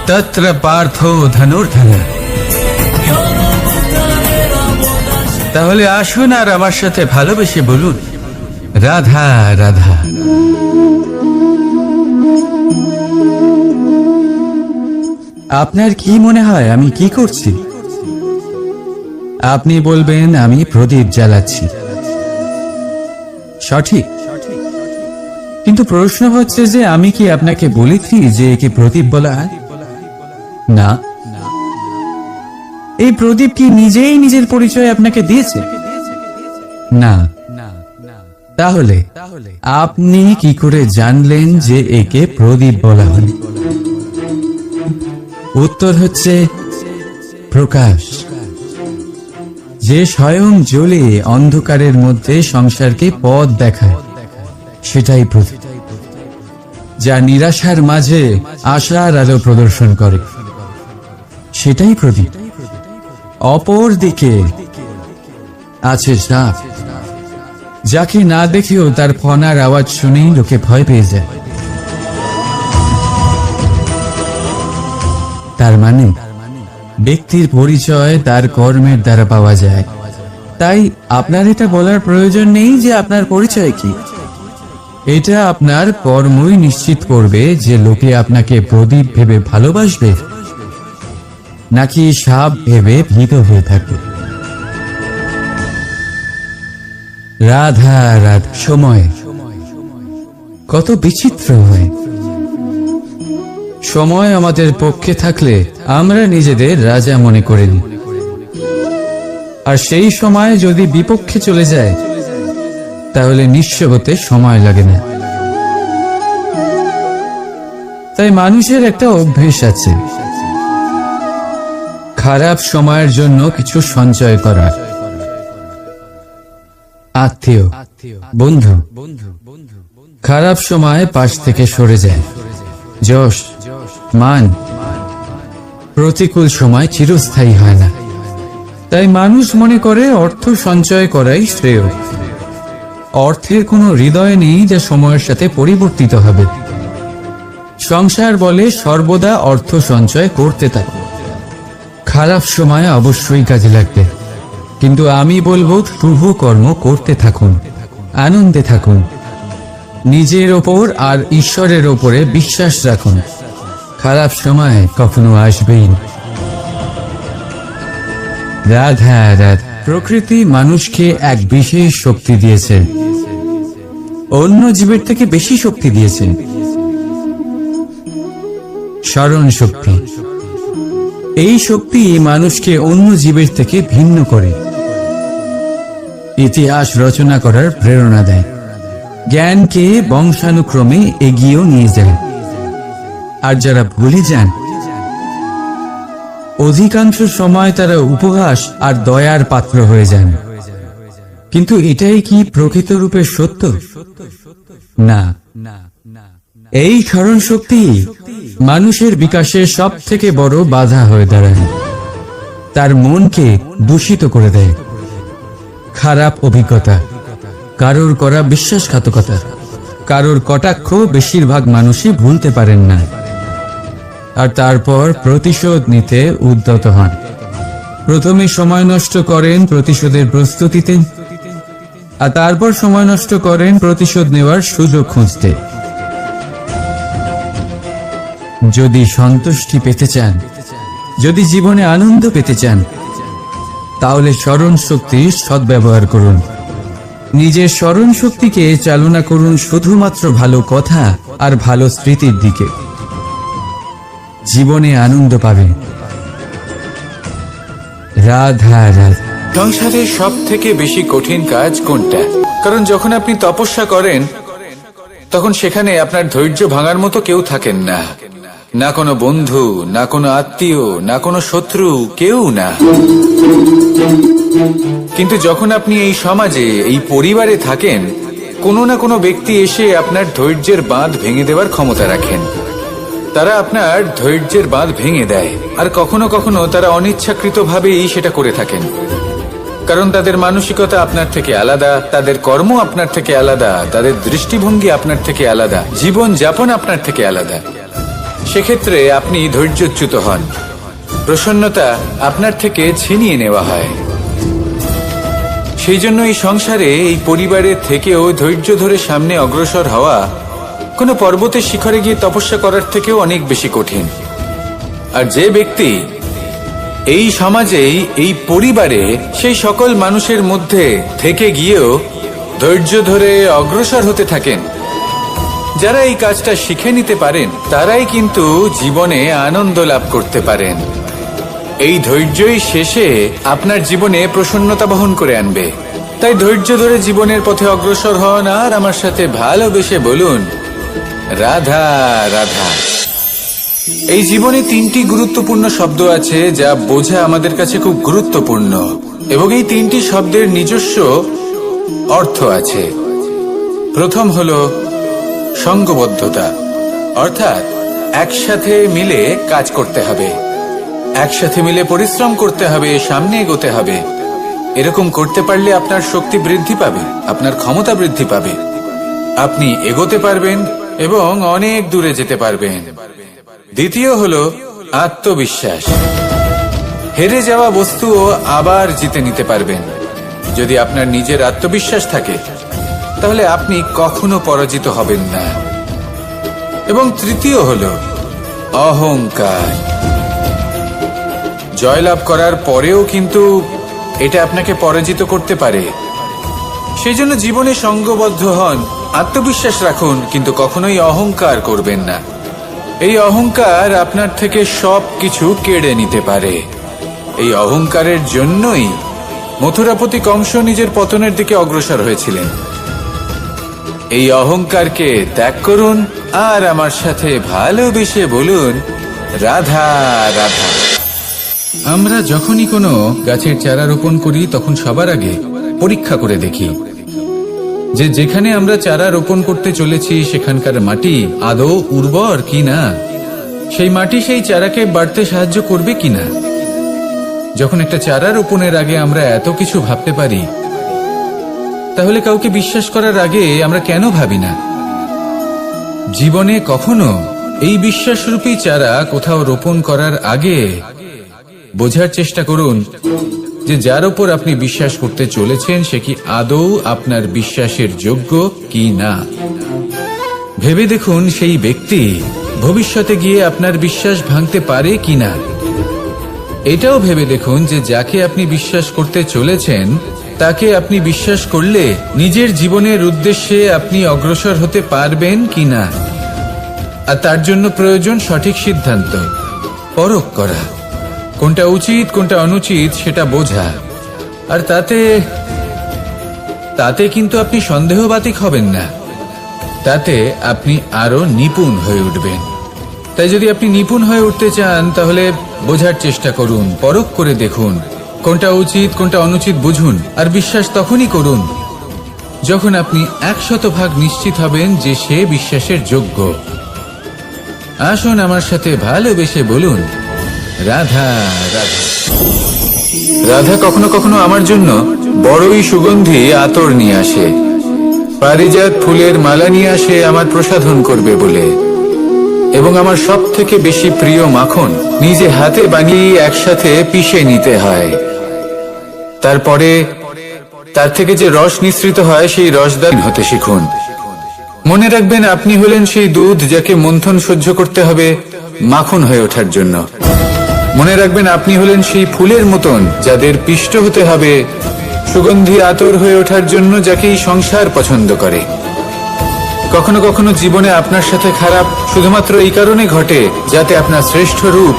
তত্র পার্থ ধনুর্ধর। তাহলে আসুন আর আমার সাথে ভালোবেসে বলুন, রাধা রাধা। আপনার কি মনে হয় আমি কি করছি? আপনি বলবেন আমি প্রদীপ জ্বালাচ্ছি। সঠিক, কিন্তু প্রশ্ন হচ্ছে যে আমি কি আপনাকে বলেছি যে একে প্রদীপ বলা হয়? না। এই প্রদীপ কি নিজেই নিজের পরিচয় আপনাকে দিয়েছে? না। তাহলে আপনি কি করে জানলেন যে একে প্রদীপ বলা হয়? উত্তর হচ্ছে প্রকাশ, যে স্বয়ং জ্বলে অন্ধকারের মধ্যে সংসারকে পথ দেখায়, সেটাই প্রদীপ। যা নিরাশার মাঝে আশার আলো প্রদর্শন করে, সেটাই প্রদীপ। অপর দিকে আছে সাপ, যাকে না দেখেও তার ফনার আওয়াজ শুনেই লোকে ভয় পেয়ে যায়। তার মানে ব্যক্তির পরিচয় তার কর্মের দ্বারা পাওয়া যায়। তাই আপনার এটা বলার প্রয়োজন নেই যে আপনার পরিচয় কি। এটা আপনার কর্মই নিশ্চিত করবে যে লোকে আপনাকে প্রদীপ ভেবে ভালোবাসবে নাকি সাপ ভেবে ভীত হয়ে থাকবে। রাধা রাধা। সময় কত বিচিত্র হয়। সময় আমাদের পক্ষে থাকলে আমরা নিজেদের রাজা মনে করে নিই, আর সেই সময় যদি বিপক্ষে চলে যায় তাহলে নিঃস্ব হতে সময় লাগে না। তাই মানুষের একটা অভ্যেস আছে, খারাপ সময়ের জন্য কিছু সঞ্চয় করা। আত্মীয়, বন্ধু খারাপ সময় পাশ থেকে সরে যায়। যশ, মান প্রতিকূল সময় চিরস্থায়ী হয় না। তাই মানুষ মনে করে অর্থ সঞ্চয় করাই শ্রেয়। অর্থের কোনো হৃদয় নেই যা সময়ের সাথে পরিবর্তিত হবে। সংসার বলে সর্বদা অর্থ সঞ্চয় করতে থাকো। খারাপ সময় অবশ্যই কাজে লাগবে, কিন্তু আমি বলবো শুভ কর্ম করতে থাকুন, আনন্দে থাকুন, নিজের ওপর আর ঈশ্বরের ওপরে বিশ্বাস রাখুন। খারাপ সময় কখনো আসবেই না। রাধা রাধা। প্রকৃতি মানুষকে এক বিশেষ শক্তি দিয়েছে, অন্য জীবের থেকে বেশি শক্তি দিয়েছে। স্মরণ শক্তি। এই শক্তি মানুষকে অন্য জীবের থেকে ভিন্ন করে, ইতিহাস রচনা করার প্রেরণা দেয়, জ্ঞানকে বংশানুক্রমে এগিয়েও নিয়ে যায়। আর যারা ভুলে যান, অধিকাংশ সময় তারা উপহাস আর দয়ার পাত্র হয়ে যান। কিন্তু এটাই কি প্রকৃত রূপে সত্য? না। এই স্মরণ শক্তি মানুষের বিকাশের সব থেকে বড় বাধা হয়ে দাঁড়ায়। তার মনকে দূষিত করে দেয়। খারাপ অভিজ্ঞতা, কারোর করা বিশ্বাসঘাতকতা, কারোর কটাক্ষ বেশিরভাগ মানুষই ভুলতে পারেন না। আর তারপর প্রতিশোধ নিতে উদ্যত হন। প্রথমে সময় নষ্ট করেন প্রতিশোধের প্রস্তুতিতে, আর তারপর সময় নষ্ট করেন প্রতিশোধ নেওয়ার সুযোগ খুঁজতে। যদি সন্তুষ্টি পেতে চান, যদি জীবনে আনন্দ পেতে চান, তাহলে স্মরণ শক্তির সদ্ব্যবহার করুন। নিজের স্মরণ শক্তিকে চালনা করুন শুধুমাত্র ভালো কথা আর ভালো স্মৃতির দিকে। জীবনে আনন্দ পাবেন। রাধা রাধা। সংসারের সব থেকে বেশি কঠিন কাজ কোনটা? কারণ যখন আপনি তপস্যা করেন তখন সেখানে আপনার ধৈর্য ভাঙার মতো কেউ থাকেন না, না কোনো বন্ধু, না কোনো আত্মীয়, না কোনো শত্রু, কেউ না। কিন্তু যখন আপনি এই সমাজে, এই পরিবারে থাকেন, কোনো না কোনো ব্যক্তি এসে আপনার ধৈর্যের বাঁধ ভেঙে দেওয়ার ক্ষমতা রাখেন। তারা আপনার ধৈর্যের বাঁধ ভেঙে দেয়, আর কখনো কখনো তারা অনিচ্ছাকৃতভাবেই সেটা করে থাকেন। কারণ তাদের মানসিকতা আপনার থেকে আলাদা, তাদের কর্ম আপনার থেকে আলাদা, তাদের দৃষ্টিভঙ্গি আপনার থেকে আলাদা, জীবন যাপন আপনার থেকে আলাদা। সেক্ষেত্রে আপনি ধৈর্যচ্যুত হন, প্রসন্নতা আপনার থেকে ছিনিয়ে নেওয়া হয়। সেই জন্য এই সংসারে, এই পরিবারে থেকেও ধৈর্য ধরে সামনে অগ্রসর হওয়া কোনো পর্বতের শিখরে গিয়ে তপস্যা করার থেকেও অনেক বেশি কঠিন। আর যে ব্যক্তি এই সমাজেই, এই পরিবারে, সেই সকল মানুষের মধ্যে থেকে গিয়েও ধৈর্য ধরে অগ্রসর হতে থাকেন, যারা এই কাজটা শিখে নিতে পারেন, তারাই কিন্তু জীবনে আনন্দ লাভ করতে পারেন। এই ধৈর্যই শেষে আপনার জীবনে প্রসন্নতা বহন করে আনবে। তাই ধৈর্য ধরে জীবনের পথে অগ্রসর হন আর আমার সাথে ভালোবেসে বলুন, রাধা রাধা। এই জীবনে তিনটি গুরুত্বপূর্ণ শব্দ আছে যা বোঝা আমাদের কাছে খুব গুরুত্বপূর্ণ, এবং এই তিনটি শব্দের নিজস্ব অর্থ আছে। প্রথম হলো সঙ্গবদ্ধতা, অর্থাৎ একসাথে মিলে কাজ করতে হবে, একসাথে মিলে পরিশ্রম করতে হবে, সামনে এগোতে হবে। এরকম করতে পারলে আপনার শক্তি বৃদ্ধি পাবে, আপনার ক্ষমতা বৃদ্ধি পাবে, আপনি এগোতে পারবেন এবং অনেক দূরে যেতে পারবেন। দ্বিতীয় হলো আত্মবিশ্বাস। হেরে যাওয়া বস্তুও আবার জিতে নিতে পারবেন। যদি আপনার নিজের আত্মবিশ্বাস থাকে তাহলে আপনি কখনো পরাজিত হবেন না। এবং তৃতীয় হলো অহংকার। জয়লাভ করার পরেও কিন্তু এটা আপনাকে পরাজিত করতে পারে। সেই জন্য জীবনে সঙ্গবদ্ধ হন, আত্মবিশ্বাস রাখুন, কিন্তু কখনোই অহংকার করবেন না। এই অহংকার আপনার থেকে সবকিছু কেড়ে নিতে পারে। এই অহংকারের জন্যই মথুরাপতি কংস নিজের পতনের দিকে অগ্রসর হয়েছিলেন। এই অহংকারকে ত্যাগ করুন আর আমার সাথে ভালোবেসে বলুন, রাধা রাধা। আমরা যখনই কোনো গাছের চারা রোপণ করি তখন সবার আগে পরীক্ষা করে দেখি যে যেখানে আমরা চারা রোপণ করতে চলেছি সেখানকার মাটি আদৌ উর্বর কিনা, সেই মাটি সেই চারাকে বাড়তে সাহায্য করবে কিনা। যখন একটা চারা রোপণের আগে আমরা এত কিছু ভাবতে পারি, তাহলে কাউকে বিশ্বাস করার আগে আমরা কেন ভাবি না? জীবনে কখনো এই বিশ্বাসরূপী চারা কোথাও রোপণ করার আগে বোঝার চেষ্টা করুন যে যার উপর আপনি বিশ্বাস করতে চলেছেন সে কি আদৌ আপনার বিশ্বাসের যোগ্য কি না। ভেবে দেখুন সেই ব্যক্তি ভবিষ্যতে গিয়ে আপনার বিশ্বাস ভাঙতে পারে কিনা। এটাও ভেবে দেখুন যে যাকে আপনি বিশ্বাস করতে চলেছেন তাকে আপনি বিশ্বাস করলে নিজের জীবনের উদ্দেশ্যে আপনি অগ্রসর হতে পারবেন কিনা। আর তার জন্য প্রয়োজন সঠিক সিদ্ধান্ত, পরখ করা, কোনটা উচিত কোনটা অনুচিত সেটা বোঝা। আর তাতে কিন্তু আপনি সন্দেহবাতিক হবেন না, তাতে আপনি আরো নিপুণ হয়ে উঠবেন। তাই যদি আপনি নিপুণ হয়ে উঠতে চান তাহলে বোঝার চেষ্টা করুন, পরখ করে দেখুন, কোনটা উচিত কোনটা অনুচিত বুঝুন। আর বিশ্বাস তখনই করুন যখন আপনি 100% নিশ্চিত হবেন যে সে বিশ্বাসের যোগ্য। আসুন আমার সাথে ভালোবেসে বলুন, রাধা রাধা। রাধা কখনো কখনো আমার জন্য বড়ই সুগন্ধি আতর নিয়ে আসে, পারিজাত ফুলের মালা নিয়ে আসে আমার প্রসাধন করবে বলে। এবং আমার সব থেকে বেশি প্রিয় মাখন নিজে হাতে বানিয়ে একসাথে পিষে নিতে হয়। তারপরে তার থেকে যে রস নিঃসৃত হয় সেই রসদান হতে শিখুন। মনে রাখবেন আপনি হলেন সেই দুধ যাকে মন্থন সহ্য করতে হবে মাখন হয়ে ওঠার জন্য। মনে রাখবেন আপনি হলেন সেই ফুলের মতন যাদের পিষ্ট হতে হবে সুগন্ধি আতর হয়ে ওঠার জন্য, যাকে এই সংসার পছন্দ করে। কখনো কখনো জীবনে আপনার সাথে খারাপ শুধুমাত্র এই কারণে ঘটে যাতে আপনার শ্রেষ্ঠ রূপ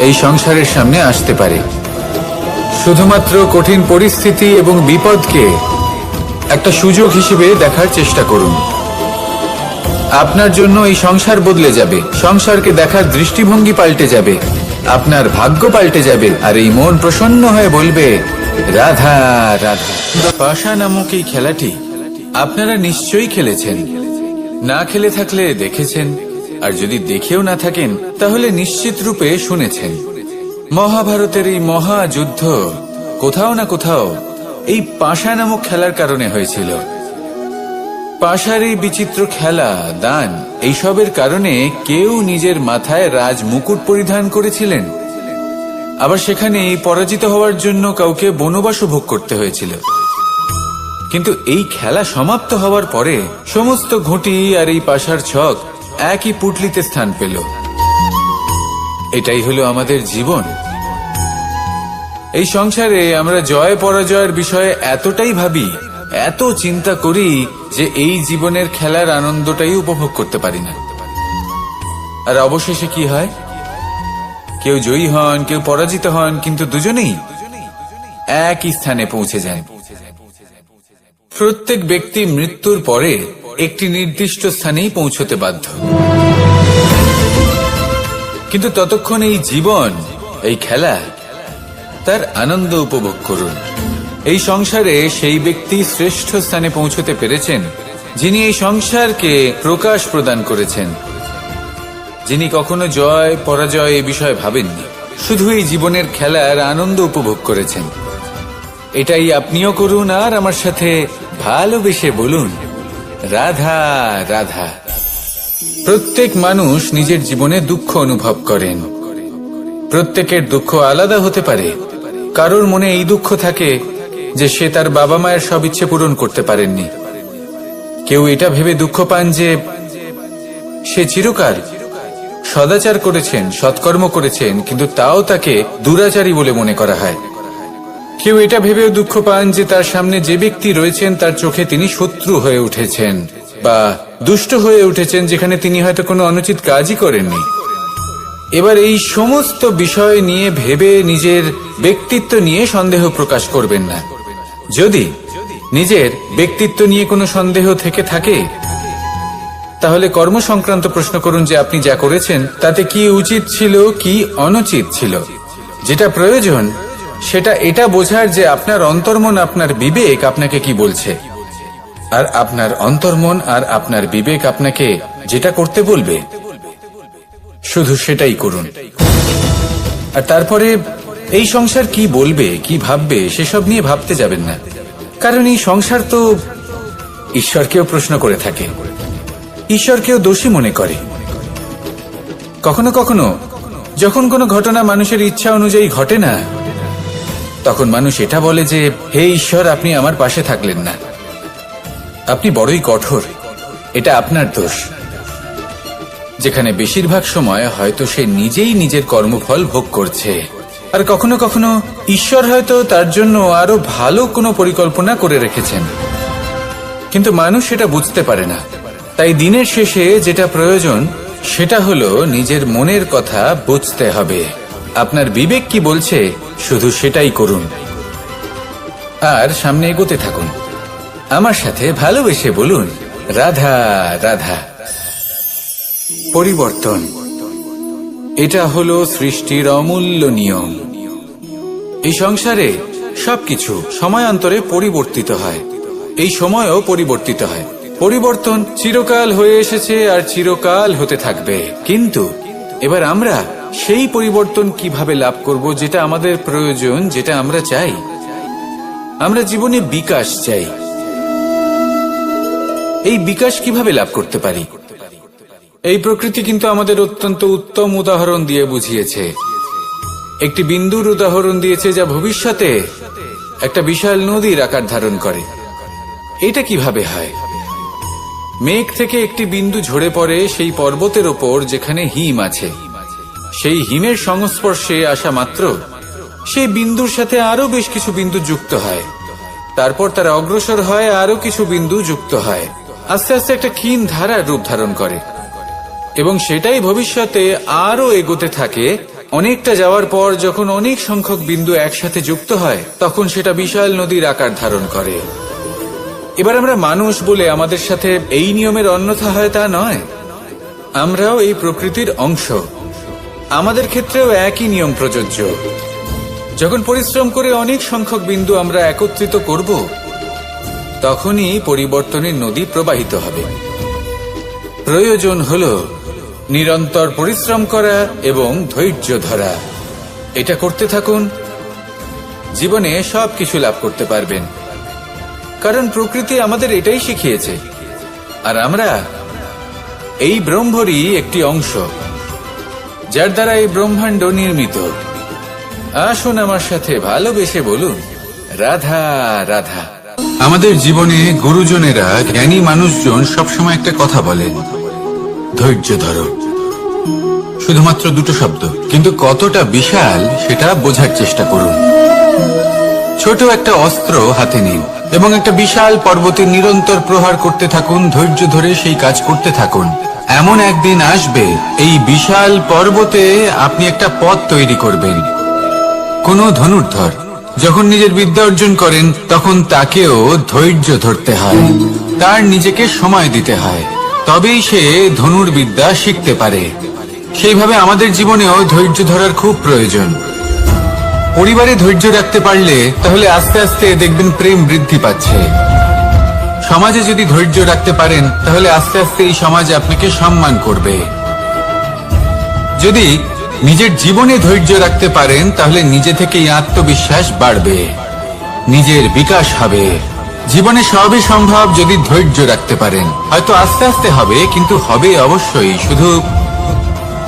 এই সংসারের সামনে আসতে পারে। শুধুমাত্র কঠিন পরিস্থিতি এবং বিপদকে একটা সুযোগ হিসেবে দেখার চেষ্টা করুন। আপনার জন্য এই সংসার বদলে যাবে, সংসারকে দেখার দৃষ্টিভঙ্গি পাল্টে যাবে, আপনার ভাগ্য পাল্টে যাবে। আর এই মন প্রসন্ন হয়ে বলবে, রাধা রাধা। পাশা নামক এই খেলাটি আপনারা নিশ্চয়ই খেলেছেন, না খেলে থাকলে দেখেছেন, আর যদি দেখেও না থাকেন তাহলে নিশ্চিত রূপে শুনেছেন। মহাভারতের এই মহাযুদ্ধ কোথাও না কোথাও এই পাশা নামক খেলার কারণে হয়েছিল। পাশার এই বিচিত্র খেলা, দান, এইসবের কারণে কেউ নিজের মাথায় রাজ মুকুট পরিধান করেছিলেন, আবার সেখানে পরাজিত হওয়ার জন্য কাউকে বনবাসও ভোগ করতে হয়েছিল। কিন্তু এই খেলা সমাপ্ত হওয়ার পরে সমস্ত ঘুঁটি আর এই পাশার ছক একই পুটলিতে স্থান পেল। এটাই হলো আমাদের জীবন। এই সংসারে আমরা জয় পরাজয়ের বিষয়ে এতটাই ভাবি, এত চিন্তা করি যে এই জীবনের খেলার আনন্দটাই উপভোগ করতে পারি না। আর অবশেষে কি হয়? কেউ জয়ী হন, কেউ পরাজিত হন, কিন্তু দুজনেই একই স্থানে পৌঁছে যান। প্রত্যেক ব্যক্তি মৃত্যুর পরে একটি নির্দিষ্ট স্থানেই পৌঁছতে বাধ্য, কিন্তু ততক্ষণ এই জীবন, এই খেলা, তার আনন্দ উপভোগ করুন। এই সংসারে সেই ব্যক্তি শ্রেষ্ঠ স্থানে পৌঁছতে পেরেছেন যিনি এই সংসারকে প্রকাশ প্রদান করেছেন, যিনি কখনো জয় পরাজয় এই বিষয়ে ভাবেননি, শুধু এই জীবনের খেলার আনন্দ উপভোগ করেছেন। এটাই আপনিও করুন আর আমার সাথে ভালোবেসে বলুন, রাধা রাধা। প্রত্যেক মানুষ নিজের জীবনে দুঃখ অনুভব করেন, প্রত্যেকের দুঃখ আলাদা হতে পারে। কারোর মনে এই দুঃখ থাকে যে সে তার বাবা মায়ের সব ইচ্ছে পূরণ করতে পারেননি। কেউ এটা ভেবে দুঃখ পান যে সে চিরকাল সদাচার করেছেন, সৎকর্ম করেছেন, কিন্তু তাও তাকে দুরাচারী বলে মনে করা হয়। কেউ এটা ভেবেও দুঃখ পান যে তার সামনে যে ব্যক্তি রয়েছেন তার চোখে তিনি শত্রু হয়ে উঠেছেন বা দুষ্ট হয়ে উঠেছেন, যেখানে তিনি হয়তো কোনো অনুচিত কাজই করেননি। এবার এই সমস্ত বিষয় নিয়ে ভেবে নিজের ব্যক্তিত্ব নিয়ে সন্দেহ প্রকাশ করবেন না। যদি নিজের ব্যক্তিত্ব নিয়ে কোনো সন্দেহ থেকে থাকে, তাহলে কর্ম সংক্রান্ত প্রশ্ন করুন যে আপনি যা করেছেন তাতে কি উচিত ছিল, কি অনুচিত ছিল। যেটা প্রয়োজন সেটা এটা বোঝার যে আপনার অন্তর্মন, আপনার বিবেক আপনাকে কি বলছে, আর আপনার অন্তর্মন আর আপনার বিবেক আপনাকে যেটা করতে বলবে শুধু সেটাই করুন। আর তারপরে এই সংসার কি বলবে, কি ভাববে সেসব নিয়ে ভাবতে যাবেন না, কারণ এই সংসার তো ঈশ্বরকেও প্রশ্ন করে থাকে, ঈশ্বরকেও দোষী মনে করে। কখনো কখনো যখন কোনো ঘটনা মানুষের ইচ্ছা অনুযায়ী ঘটে না, তখন মানুষ এটা বলে যে হে ঈশ্বর, আপনি আমার পাশে থাকলেন না, আপনি বড়ই কঠোর, এটা আপনার দোষ। যেখানে বেশিরভাগ সময় হয়তো সে নিজেই নিজের কর্মফল ভোগ করছে। আর কখনো কখনো ঈশ্বর হয়তো তার জন্য আরো ভালো কোনো পরিকল্পনা করে রেখেছেন, কিন্তু মানুষ সেটা বুঝতে পারে না। তাই দিনের শেষে যেটা প্রয়োজন সেটা হলো নিজের মনের কথা বুঝতে হবে। আপনার বিবেক কি বলছে শুধু সেটাই করুন, আর সামনে এগোতে থাকুন। আমার সাথে ভালোবেসে বলুন, রাধা রাধা। পরিবর্তন, এটা হলো সৃষ্টির অমূল্য নিয়ম। এই সংসারে সবকিছু সময়ান্তরে পরিবর্তিত হয়, এই সময়ও পরিবর্তিত হয়। পরিবর্তন চিরকাল হয়ে এসেছে আর চিরকাল হতে থাকবে। কিন্তু এবার আমরা সেই পরিবর্তন কিভাবে লাভ করব, যেটা আমাদের প্রয়োজন, যেটা আমরা চাই। আমরা জীবনে বিকাশ চাই। এই বিকাশ কিভাবে লাভ করতে পারি? এই প্রকৃতি কিন্তু আমাদের অত্যন্ত উত্তম উদাহরণ দিয়ে বুঝিয়েছে। একটি বিন্দুর উদাহরণ দিয়েছে যা ভবিষ্যতে একটা বিশাল নদীর আকার ধারণ করে। এটা কিভাবে হয়? মেঘ থেকে একটি বিন্দু ঝরে পড়ে সেই পর্বতের ওপর যেখানে হিম আছে। সেই হিমের সংস্পর্শে আসা মাত্র সেই বিন্দুর সাথে আরো বেশ কিছু বিন্দু যুক্ত হয়। তারপর তারা অগ্রসর হয়, আরো কিছু বিন্দু যুক্ত হয়, আস্তে আস্তে একটা ক্ষীণ ধারার রূপ ধারণ করে, এবং সেটাই ভবিষ্যতে আরো এগোতে থাকে। অনেকটা যাওয়ার পর যখন অনেক সংখ্যক বিন্দু একসাথে যুক্ত হয়, তখন সেটা বিশাল নদীর আকার ধারণ করে। এবার আমরা মানুষ বলে আমাদের সাথে এই নিয়মের অন্যথা হয় তা নয়। আমরাও এই প্রকৃতির অংশ, আমাদের ক্ষেত্রেও একই নিয়ম প্রযোজ্য। যখন পরিশ্রম করে অনেক সংখ্যক বিন্দু আমরা একত্রিত করব, তখনই পরিবর্তনের নদী প্রবাহিত হবে। প্রয়োজন হলো নিরন্তর পরিশ্রম করা এবং ধৈর্য ধরা। এটা করতে থাকুন, জীবনে সবকিছু লাভ করতে পারবেন। কারণ প্রকৃতি আমাদের এটাই শিখিয়েছে, আর আমরা এই ব্রহ্মরই একটি অংশ, যার দ্বারা এই ব্রহ্মাণ্ড নির্মিত। আসুন আমার সাথে ভালোবেসে বলুন, রাধা রাধা। আমাদের জীবনে গুরুজনেরা, জ্ঞানী মানুষজন সবসময় একটা কথা বলেন, ধৈর্য ধরো। শুধুমাত্র দুটো শব্দ, কিন্তু কতটা বিশাল সেটা বোঝার চেষ্টা করুন। ছোট একটা অস্ত্র হাতে নিন এবং একটা বিশাল পর্বতে নিরন্তর প্রহার করতে থাকুন। ধৈর্য ধরে সেই কাজ করতে থাকুন। এমন একদিন আসবে, এই বিশাল পর্বতে আপনি একটা পথ তৈরি করবেন। কোনো ধনুর্ধর যখন নিজের বিদ্যা অর্জন করেন, তখন তাকেও ধৈর্য ধরতে হয়, তার নিজেকে সময় দিতে হয়, তবেই সে ধনুর্বিদ্যা শিখতে পারে। সেইভাবে আমাদের জীবনেও ধৈর্য ধরার খুব প্রয়োজন। পরিবারে ধৈর্য রাখতে পারলে তাহলে আস্তে আস্তে দেখবেন প্রেম বৃদ্ধি পাচ্ছে। সমাজে যদি ধৈর্য রাখতে পারেন, তাহলে আস্তে আস্তে এই সমাজ আপনাকে সম্মান করবে। যদি নিজের জীবনে ধৈর্য রাখতে পারেন, তাহলে নিজে থেকেই আত্মবিশ্বাস বাড়বে, নিজের বিকাশ হবে। জীবনে সবই সম্ভব যদি ধৈর্য রাখতে পারেন। হয়তো আস্তে আস্তে হবে, কিন্তু হবে অবশ্যই। শুধু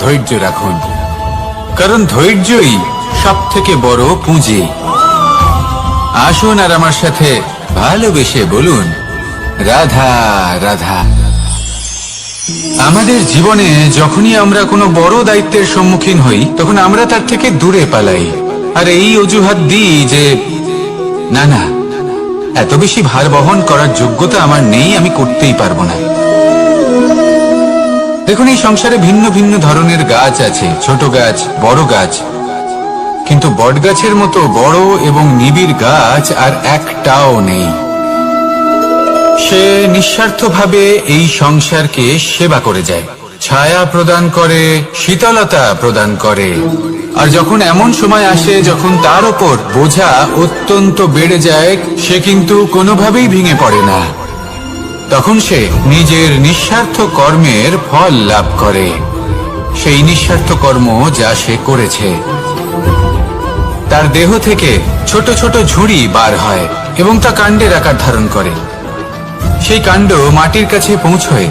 ধৈর্য রাখুন। কারণ ধৈর্যই সব থেকে বড় পুঁজি। আসুন আর আমার সাথে ভালোবেসে বলুন, রাধা রাধা। আমাদের জীবনে যখনই আমরা কোনো বড় দায়িত্বের সম্মুখীন হই, তখন আমরা তার থেকে দূরে পালাই, আর এই অজুহাত দিই যে না না, এত বেশি ভার বহন করার যোগ্যতা আমার নেই, আমি করতেই পারবো না। দেখুন, এই সংসারে ভিন্ন ভিন্ন ধরনের গাছ আছে, ছোট গাছ, বড় গাছ, কিন্তু বটগাছের মতো বড় এবং নিবিড় গাছ আর একটাও নেই। সে নিঃস্বার্থভাবে এই সংসারকে সেবা করে যায়, ছায়া প্রদান করে, শীতলতা প্রদান করে। আর যখন এমন সময় আসে যখন তার ওপর বোঝা অত্যন্ত বেড়ে যায়, সে কিন্তু কোনোভাবেই ভেঙে পড়ে না। তখন সে নিজের নিঃস্বার্থ কর্মের ফল লাভ করে, সেই নিঃস্বার্থ কর্ম যা সে করেছে। তার দেহ থেকে ছোট ছোট ঝুড়ি বার হয় এবং তা কাণ্ডের আকার ধারণ করে। সেই কাণ্ড মাটির কাছে পৌঁছয়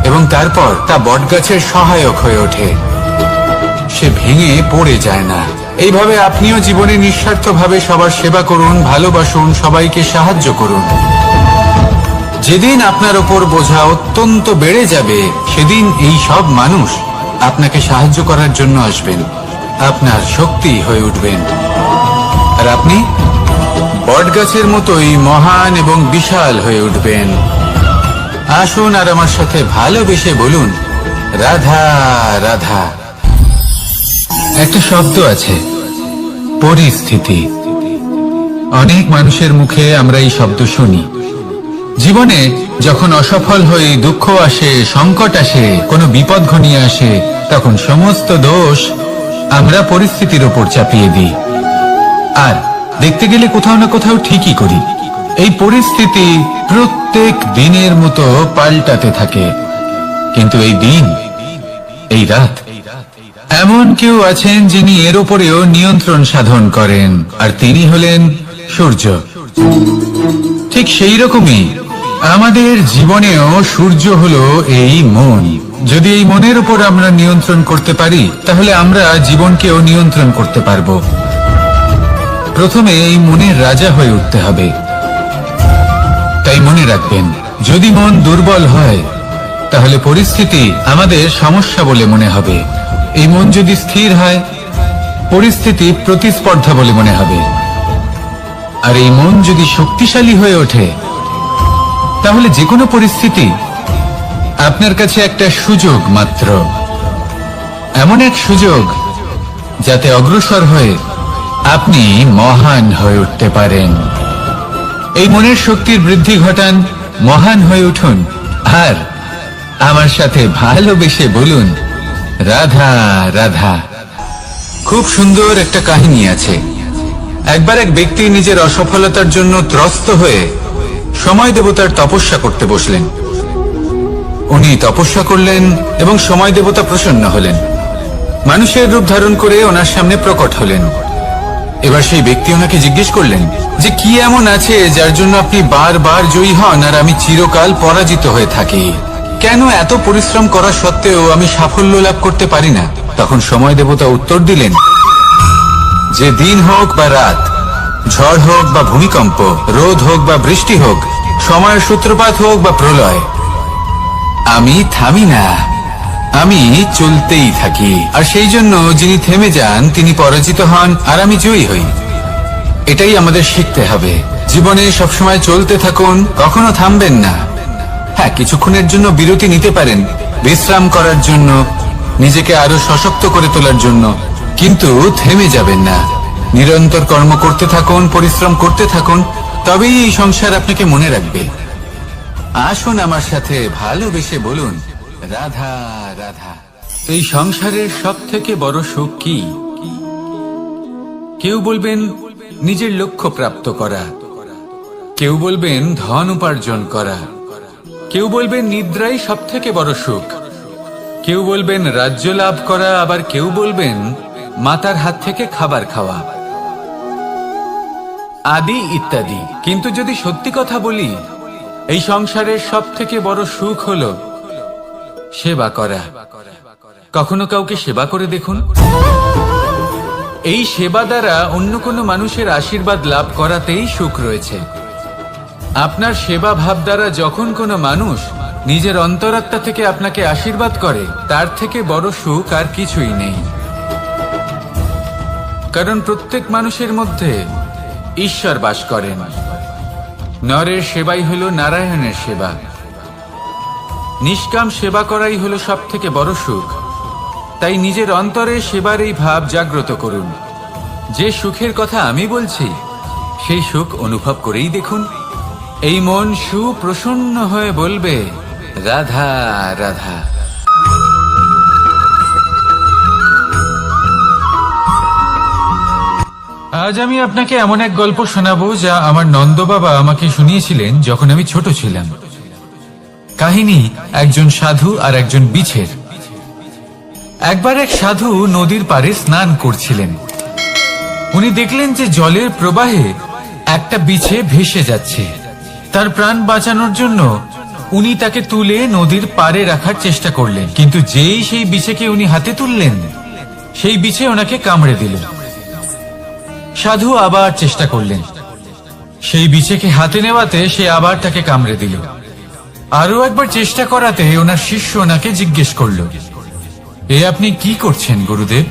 এবং তারপর তা বটগাছের সহায়ক হয়ে ওঠে। সে ভেঙে পড়ে যায় না। এইভাবে আপনিও জীবনে নিঃস্বার্থভাবে সবার সেবা করুন, ভালোবাসুন, সবাইকে সাহায্য করুন। যেদিন আপনার ওপর বোঝা অত্যন্ত বেড়ে যাবে, সেদিন এই সব মানুষ আপনাকে সাহায্য করার জন্য আসবেন, আপনার শক্তি হয়ে উঠবেন, আর আপনি বটগাছের মতোই মহান এবং বিশাল হয়ে উঠবেন। আসুন আর আমার সাথে ভালোবেসে বলুন, রাধা রাধা। একটা শব্দ আছে, পরিস্থিতি। অনেক মানুষের মুখে আমরা এই শব্দ শুনি। জীবনে যখন অসফল হয়ে দুঃখ আসে, সংকট আসে, কোনো বিপদ ঘনিয়ে আসে, তখন সমস্ত দোষ আমরা পরিস্থিতির ওপর চাপিয়ে দিই। আর দেখতে গেলে কোথাও না কোথাও ঠিকই করি। এই পরিস্থিতি প্রত্যেক দিনের মতো পাল্টাতে থাকে, কিন্তু এই দিন, এই রাত, এমন কেউ আছেন যিনি এর উপরেও নিয়ন্ত্রণ সাধন করেন, আর তিনি হলেন সূর্য। ঠিক সেই রকমই আমাদের জীবনেও সূর্য হলো এই মন। যদি এই মনের উপর আমরা নিয়ন্ত্রণ করতে পারি, তাহলে আমরা জীবনকেও নিয়ন্ত্রণ করতে পারবো। প্রথমে এই মনের রাজা হয়ে উঠতে হবে। তাই মনে রাখবেন, যদি মন দুর্বল হয়, তাহলে পরিস্থিতি আমাদের সমস্যা বলে মনে হবে। এই মন যদি স্থির হয়, পরিস্থিতি প্রতিস্পর্ধা বলে মনে হবে। আর এই মন যদি শক্তিশালী হয়ে ওঠে, তাহলে যে কোনো পরিস্থিতি আপনার কাছে একটা সুযোগ মাত্র, এমন এক সুযোগ যাতে অগ্রসর হয়ে আপনি মহান হয়ে উঠতে পারেন। এই মনের শক্তির বৃদ্ধি ঘটান, মহান হয়ে উঠুন, আর আমার সাথে ভালোবেসে বলুন, রাধা রাধা। খুব সুন্দর একটা কাহিনী আছে। একবার এক ব্যক্তি নিজের অসফলতার জন্য ত্রস্ত হয়ে সময় দেবতার তপস্যা করতে বসলেন। উনি তপস্যা করলেন এবং সময় দেবতা প্রসন্ন হলেন, মানুষের রূপ ধারণ করে ওনার সামনে প্রকট হলেন। এবার সেই ব্যক্তি ওনাকে জিজ্ঞেস করলেন যে কি এমন আছে যার জন্য আপনি বারবার জয়ী হন আর আমি চিরকাল পরাজিত হয়ে থাকি? কেন এত পরিশ্রম করা সত্ত্বেও আমি সাফল্য লাভ করতে পারি না? তখন সময় দেবতা উত্তর দিলেন যে দিন হোক বা রাত, ঝড় হোক বা ভূমিকম্প, রোদ হোক বা বৃষ্টি হোক, সময়ের সূত্রপাত হোক বা প্রলয়, আমি থামি না, আমি চলতেই থাকি। আর সেই জন্য যিনি থেমে যান তিনি পরাজিত হন আর আমি জয়ী হই। এটাই আমাদের শিখতে হবে। জীবনে সবসময় চলতে থাকুন, কখনো থামবেন না। হ্যাঁ, কিছুক্ষণের জন্য বিরতি নিতে পারেন, বিশ্রাম করার জন্য, নিজেকে আরো সশক্ত করে তোলার জন্য, কিন্তু থেমে যাবেন না। নিরন্তর কর্ম করতে থাকুন, পরিশ্রম করতে থাকুন, তবেই এই সংসার আপনাকে মনে রাখবে। আসুন আমার সাথে ভালোবেসে বলুন, রাধা রাধা। এই সংসারের সব থেকে বড় সুখ কি? কেউ বলবেন নিজের লক্ষ্য প্রাপ্ত করা, কেউ বলবেন ধন উপার্জন করা, কেউ বলবেন নিদ্রাই সব থেকে বড় সুখ, কেউ বলবেন রাজ্য লাভ করা, আবার কেউ বলবেন মাতার হাত থেকে খাবার খাওয়া, আদি ইত্যাদি। কিন্তু যদি সত্যি কথা বলি, এই সংসারের সব থেকে বড় সুখ হলো সেবা করা। কখনো কাউকে সেবা করে দেখুন। এই সেবা দ্বারা অন্য কোনো মানুষের আশীর্বাদ লাভ করাতেই সুখ রয়েছে। আপনার সেবা ভাব দ্বারা যখন কোনো মানুষ নিজের অন্তরাত্মা থেকে আপনাকে আশীর্বাদ করে, তার থেকে বড় সুখ আর কিছুই নেই। কারণ প্রত্যেক মানুষের মধ্যে ঈশ্বর বাস করেন। নরের সেবাই হলো নারায়ণের সেবা। নিষ্কাম সেবা করাই হলো সব থেকে বড় সুখ। তাই নিজের অন্তরে সেবার এই ভাব জাগ্রত করুন। যে সুখের কথা আমি বলছি, সেই সুখ অনুভব করেই দেখুন। এই মন সুপ্রসন্ন হয়ে বলবে, রাধা রাধা। আজ আমি আপনাকে এমন এক গল্প শোনাবো যা আমার নন্দ বাবা আমাকে শুনিয়েছিলেন যখন আমি ছোট ছিলাম। কাহিনী একজন সাধু আর একজন বিছের। একবার এক সাধু নদীর পাড়ে স্নান করছিলেন। উনি দেখলেন যে জলের প্রবাহে একটা বিছে ভেসে যাচ্ছে। তার প্রাণ বাঁচানোর জন্য উনি তাকে তুলে নদীর পাড়ে রাখার চেষ্টা করলেন, কিন্তু যেই সেই বিছেকে উনি হাতে তুললেন, সেই বিছে ওনাকে কামড়ে দিল। সাধু আবার চেষ্টা করলেন, সেই বিছেকে হাতে নেওয়াতে সে আবার তাকে কামড়ে দিল। আরো একবার চেষ্টা করাতে ওনার শিষ্য ওনাকে জিজ্ঞেস করলো, এ আপনি কি করছেন গুরুদেব?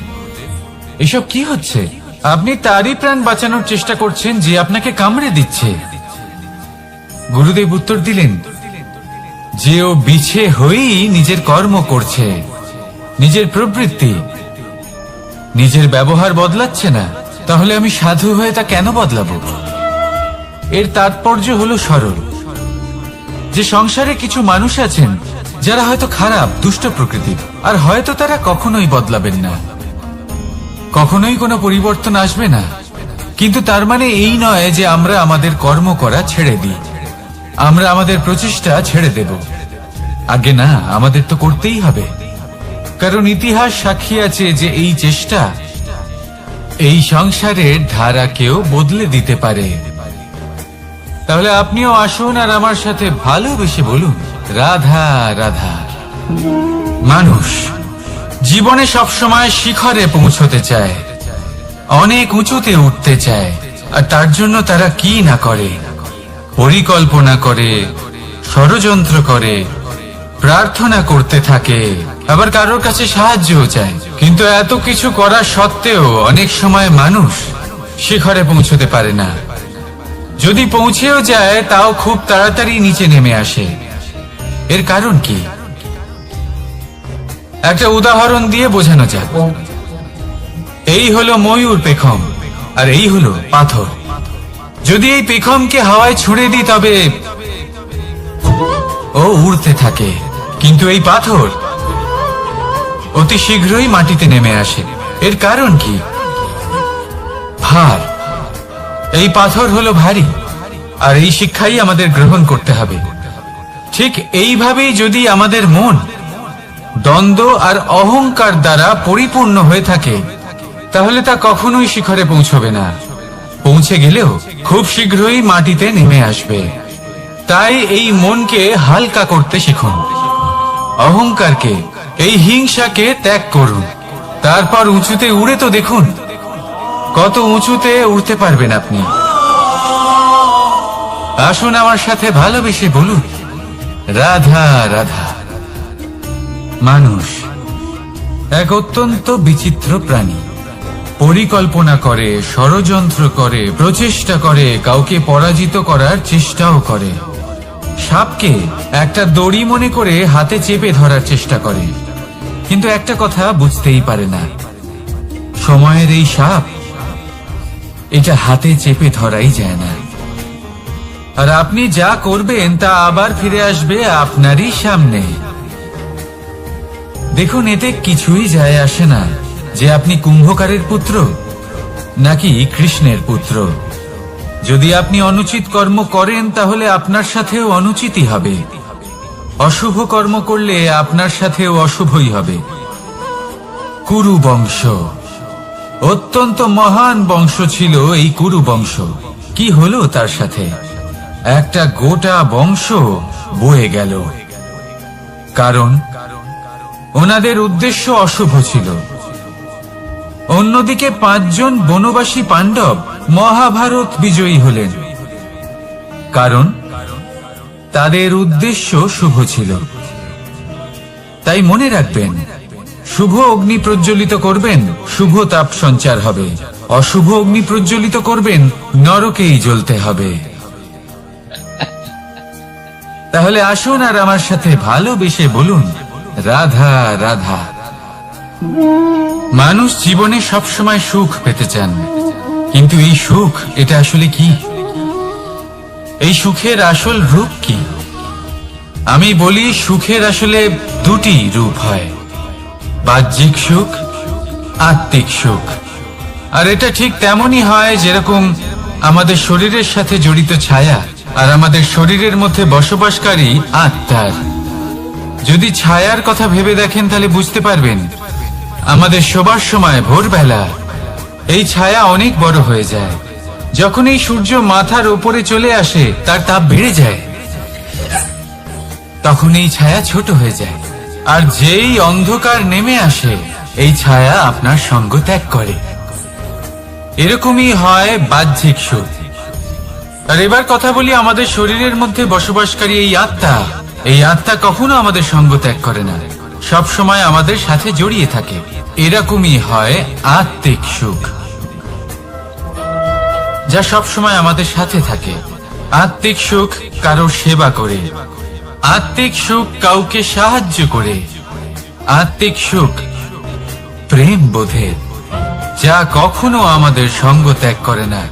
এসব কি হচ্ছে? আপনি তারই প্রাণ বাঁচানোর চেষ্টা করছেন যে আপনাকে কামড়ে দিচ্ছে। গুরুদেব উত্তর দিলেন যে ও বিছে হয়েই নিজের কর্ম করছে, নিজের প্রবৃত্তি, নিজের ব্যবহার বদলাচ্ছে না। তাহলে আমি সাধু হয়ে তা কেন বদলাবো? এর তাৎপর্য হলো সরল, যে সংসারে কিছু মানুষ আছেন যারা হয়তো খারাপ, দুষ্ট প্রকৃতির, আর হয়তো তারা কখনোই বদলাবেন না, কখনোই কোনো পরিবর্তন আসবে না। কিন্তু তার মানে এই নয় যে আমরা আমাদের কর্ম করা ছেড়ে দিই, আমরা আমাদের প্রচেষ্টা ছেড়ে দেব। আগে না, আমাদের তো করতেই হবে। কারণ ইতিহাস সাক্ষী আছে যে এই চেষ্টা এই সংসারের ধারাকেও বদলে দিতে পারে। তাহলে আপনিও আসুন আর আমার সাথে ভালোবেসে বলুন, রাধা রাধা। মানুষ জীবনে সবসময় শিখরে পৌঁছতে চায়, অনেক উঁচুতে উঠতে চায়, আর তার জন্য তারা কি না করে, পরিকল্পনা করে, ষড়যন্ত্র করে, প্রার্থনা করতে থাকে, আবার কারোর কাছে সাহায্যও চায়। কিন্তু এত কিছু করা সত্ত্বেও অনেক সময় মানুষ শিখরে পৌঁছতে পারে না। যদি পৌঁছেও যায় তাও খুব তাড়াতাড়ি নিচে নেমে আসে। এর কারণ কি? একটা উদাহরণ দিয়ে বোঝানো যাক। এই হলো ময়ূর পেখম, আর এই হলো পাথর। যদি এই পেখমকে হাওয়ায় ছুঁড়ে দিই তবে ও উড়তে থাকে, কিন্তু এই পাথর অতি শীঘ্রই মাটিতে নেমে আসে। এর কারণ কি? ভার। এই পাথর হলো ভারী, আর এই শিক্ষাই আমাদের গ্রহণ করতে হবে। ঠিক এইভাবেই যদি আমাদের মন দ্বন্দ্ব আর অহংকার দ্বারা পরিপূর্ণ হয়ে থাকে, তাহলে তা কখনোই শিখরে পৌঁছবে না। পৌঁছে গেলেও খুব শীঘ্রই মাটিতে নেমে আসবে। তাই এই মনকে হালকা করতে শিখুন, অহংকারকে, এই হিংসাকে ত্যাগ করুন। তারপর উঁচুতে উড়ে তো দেখুন কত উঁচুতে উড়তে পারবেন আপনি। আসুন আমার সাথে ভালোবেসে বলুন, রাধা রাধা। মানুষ এক অত্যন্ত বিচিত্র প্রাণী। পরিকল্পনা করে, ষড়যন্ত্র করে, প্রচেষ্টা করে, কাউকে পরাজিত করার চেষ্টাও করে। সাপকে একটা দড়ি মনে করে হাতে চেপে ধরার চেষ্টা করে, কিন্তু একটা কথা বুঝতেই পারে না, সময়ের এই সাপ, এটা হাতে চেপে ধরাই যায় না। আর আপনি যা করবেন তা আবার ফিরে আসবে আপনারই সামনে। দেখুন, এতে কিছুই যায় আসে না যে আপনি কুম্ভকারের পুত্র নাকি কৃষ্ণের পুত্র। যদি আপনি অনুচিত কর্ম করেন তাহলে আপনার সাথেও অনুচিতই হবে। অশুভ কর্ম করলে আপনার সাথেও অশুভই হবে। কুরু বংশ অত্যন্ত মহান বংশ ছিল। এই কুরু বংশ কি হলো তার সাথে? একটা গোটা বংশ বয়ে গেল। কারণ ওনাদের উদ্দেশ্য অশুভ ছিল। অন্যদিকে 5 জন বনবাসী পাণ্ডব মহাভারত বিজয়ী হলেন, কারণ তাদের উদ্দেশ্য শুভ ছিল। তাই মনে রাখবেন, শুভ অগ্নি প্রজ্বলিত করবেন, শুভ তাপ সঞ্চার হবে। অশুভ অগ্নি প্রজ্বলিত করবেন, নরকেই জ্বলতে হবে। তাহলে আসুন আর আমার সাথে ভালোবেসে বলুন, রাধা রাধা। মানুষ জীবনে সবসময় সুখ পেতে চান, কিন্তু এই সুখ এটা আসলে কি? এই সুখের আসল রূপ কি? আমি বলি, সুখের আসলে 2টি রূপ হয়, বাহ্যিক সুখ, আত্মিক সুখ। আর এটা ঠিক তেমনই হয় যেরকম আমাদের শরীরের সাথে জড়িত ছায়া আর আমাদের শরীরের মধ্যে বসবাসকারী আত্মার। যদি ছায়ার কথা ভেবে দেখেন তাহলে বুঝতে পারবেন, আমাদের শোবার সময় ভোরবেলা এই ছায়া অনেক বড় হয়ে যায়। যখন এই সূর্য মাথার উপরে চলে আসে, তার তাপ বেড়ে যায়, তখন এই ছায়া ছোট হয়ে যায়। আর যেই অন্ধকার নেমে আসে, এই ছায়া আপনার সঙ্গ ত্যাগ করে। এরকমই হয় বাহ্যিক সুখ। আর এবার কথা বলি আমাদের শরীরের মধ্যে বসবাসকারী এই আত্মা। এই আত্মা কখনো আমাদের সঙ্গ ত্যাগ করে না, সব সময় আমাদের সাথে জড়িয়ে থাকে। এরকমই হয় আত্মিক সুখ, যা সব সময় আমাদের সাথে থাকে। আত্মিক সুখ কারোর সেবা করে, আত্মিক সুখ কাউকে সাহায্য করে, আত্মিক সুখ প্রেম বোধের, যা কখনো আমাদের সঙ্গ ত্যাগ করে না।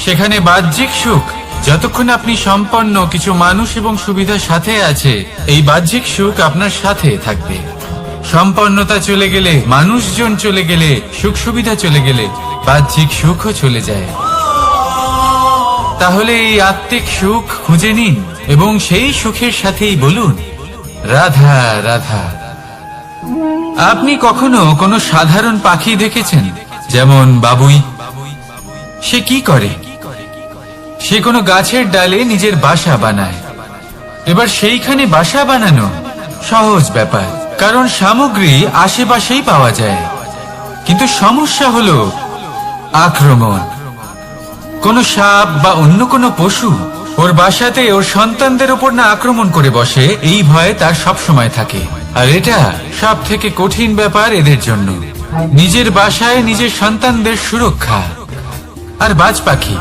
সেখানে বাহ্যিক সুখ, যতক্ষণ আপনি সম্পন্ন কিছু মানুষ এবং সুবিধার সাথে আছে, এই বাহ্যিক সুখ আপনার সাথে থাকবে। সম্পন্নতা চলে গেলে, মানুষজন চলে গেলে, সুখ সুবিধা চলে গেলে, বাহ্যিক সুখও চলে যায়। তাহলে এই আত্মিক সুখ খুঁজে নিন এবং সেই সুখের সাথেই বলুন, রাধা রাধা। আপনি কখনো কোনো সাধারণ পাখি দেখেছেন? যেমন বাবুই। সে কি করে? সে কোনো গাছের ডালে নিজের বাসা বানায়। এবার সেইখানে বাসা বানানো সহজ ব্যাপার, কারণ সামগ্রী আশেপাশেই পাওয়া যায়। কিন্তু সমস্যা হলো আক্রমণ। কোনো সাপ বা অন্য কোনো পশু ওর বাসাতে ওর সন্তানদের উপর না আক্রমণ করে বসে, এই ভয়ে তার সব সময় থাকে। আর এটা সব থেকে কঠিন ব্যাপার এদের জন্য, নিজের বাসায় নিজের সন্তানদের সুরক্ষা। আর বাজ পাখি,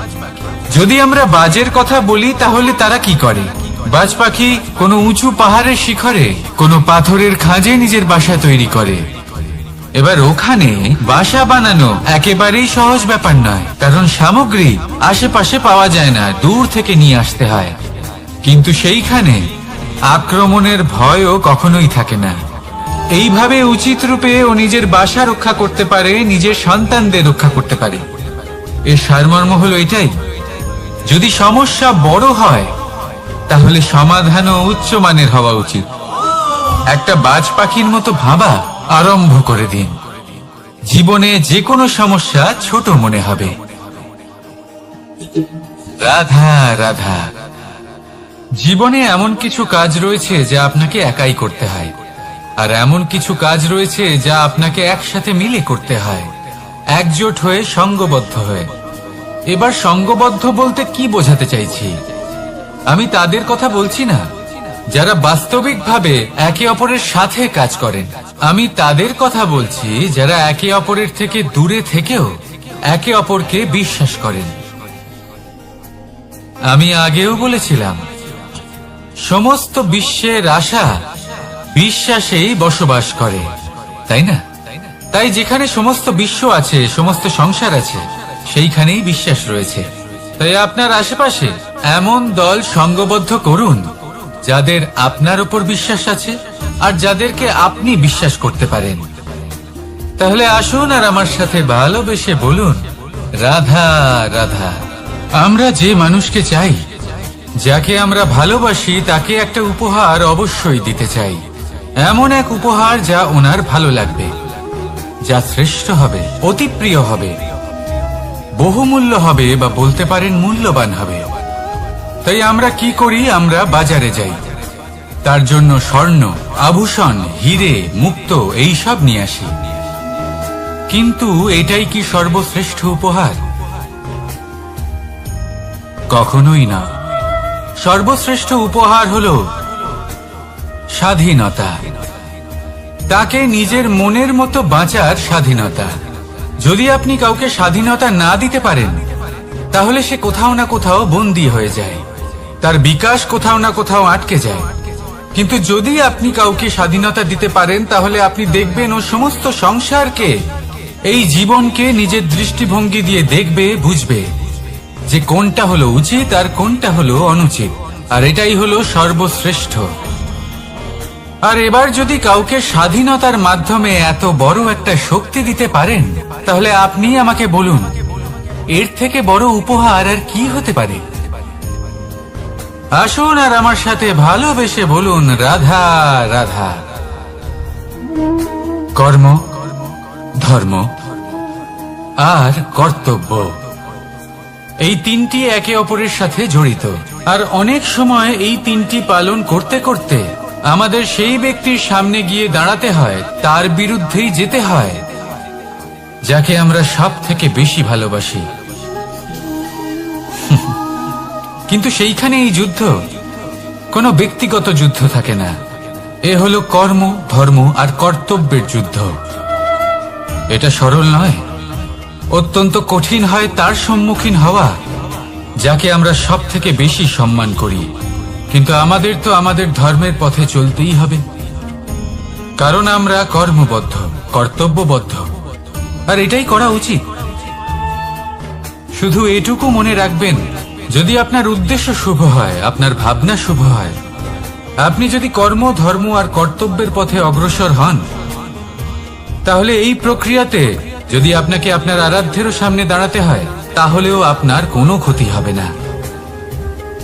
যদি আমরা বাজের কথা বলি তাহলে তারা কি করে? বাজ পাখি কোনো উঁচু পাহাড়ের শিখরে, কোনো পাথরের খাঁজে নিজের বাসা তৈরি করে। এবার ওখানে বাসা বানানো একেবারেই সহজ ব্যাপার নয়, কারণ সামগ্রী আশেপাশে পাওয়া যায় না, দূর থেকে নিয়ে আসতে হয়। কিন্তু সেইখানে আক্রমণের ভয়ও কখনোই থাকে না। এইভাবে উচিত রূপে ও নিজের বাসা রক্ষা করতে পারে, নিজের সন্তানদের রক্ষা করতে পারে। এর সারমর্ম হলো এটাই, যদি সমস্যা বড় হয় তাহলে সমাধানও উচ্চমানের হওয়া উচিত। একটা বাজ পাখির মতো ভাবা আরম্ভ করে দিন। জীবনে যে কোনো সমস্যা ছোট মনে হবে। রাধা রাধা। জীবনে এমন কিছু কাজ রয়েছে যা আপনাকে একাই করতে হয়, আর এমন কিছু কাজ রয়েছে যা আপনাকে একসাথে মিলে করতে হয়, একজোট হয়ে, সঙ্গবদ্ধ হয়ে। এবার সঙ্গবদ্ধ বলতে কি বোঝাতে চাইছি? আমি তাদের কথা বলছি না যারা বাস্তবিকভাবে একে অপরের সাথে কাজ করেন। আমি তাদের কথা বলছি যারা একে অপরের থেকে দূরে থেকেও একে অপরকে বিশ্বাস করেন। আমি আগেও বলেছিলাম, সমস্ত বিশ্বের আশা বিশ্বাসেই বসবাস করে, তাই না? তাই যেখানে সমস্ত বিশ্ব আছে, সমস্ত সংসার আছে, সেইখানেই বিশ্বাস রয়েছে। তাই আপনার আশেপাশে এমন দল সঙ্গবদ্ধ করুন যাদের আপনার উপর বিশ্বাস আছে আর যাদেরকে আপনি বিশ্বাস করতে পারেন। তাহলে আসুন আর আমার সাথে ভালোবেসে বলুন, রাধা রাধা। আমরা যে মানুষকে চাই, যাকে আমরা ভালোবাসি, তাকে একটা উপহার অবশ্যই দিতে চাই। এমন এক উপহার যা ওনার ভালো লাগবে, যা শ্রেষ্ঠ হবে, অতি প্রিয় হবে, বহুমূল্য হবে, বা বলতে পারেন মূল্যবান হবে। তাই আমরা কি করি? আমরা বাজারে যাই। তার জন্য স্বর্ণ, আভূষণ, হিরে, মুক্ত এইসব নিয়ে আসি। কিন্তু এটাই কি সর্বশ্রেষ্ঠ উপহার? কখনোই না। সর্বশ্রেষ্ঠ উপহার হলো স্বাধীনতা। তাকে নিজের মনের মতো বাঁচার স্বাধীনতা। যদি আপনি কাউকে স্বাধীনতা না দিতে পারেন, তাহলে সে কোথাও না কোথাও বন্দী হয়ে যায়, তার বিকাশ কোথাও না কোথাও আটকে যায়। কিন্তু যদি আপনি কাউকে স্বাধীনতা দিতে পারেন, তাহলে আপনি দেখবেন ও সমস্ত সংসারকে, এই জীবনকে নিজের দৃষ্টিভঙ্গি দিয়ে দেখবে, বুঝবে যে কোনটা হলো উচিত আর কোনটা হলো অনুচিত। আর এটাই হলো সর্বশ্রেষ্ঠ। আর এবার যদি কাউকে স্বাধীনতার মাধ্যমে এত বড় একটা শক্তি দিতে পারেন, তাহলে আপনি আমাকে বলুন, এর থেকে বড় উপহার আর কি হতে পারে? আসুন আর আমার সাথে ভালোবেসে বলুন, রাধা রাধা। কর্ম, ধর্ম আর কর্তব্য, এই তিনটি একে অপরের সাথে জড়িত। আর অনেক সময় এই তিনটি পালন করতে করতে আমাদের সেই ব্যক্তির সামনে গিয়ে দাঁড়াতে হয়, তার বিরুদ্ধেই যেতে হয়, যাকে আমরা সব থেকে বেশি ভালোবাসি। কিন্তু সেইখানে এই যুদ্ধ কোনো ব্যক্তিগত যুদ্ধ থাকে না। এ হলো কর্ম, ধর্ম আর কর্তব্যের যুদ্ধ। এটা সরল নয়, অত্যন্ত কঠিন হয় তার সম্মুখীন হওয়া যাকে আমরা সব থেকে বেশি সম্মান করি। কিন্তু আমাদের তো আমাদের ধর্মের পথে চলতেই হবে, কারণ আমরা কর্মবদ্ধ, কর্তব্যবদ্ধ, আর এটাই করা উচিত। শুধু এটুকু মনে রাখবেন, যদি আপনার উদ্দেশ্য শুভ হয়, আপনার ভাবনা শুভ হয়, আপনি যদি কর্ম, ধর্ম আর কর্তব্যের পথে অগ্রসর হন, তাহলে এই প্রক্রিয়াতে যদি আপনাকে আপনার আরাধ্যেরও সামনে দাঁড়াতে হয়, তাহলেও আপনার কোনো ক্ষতি হবে না।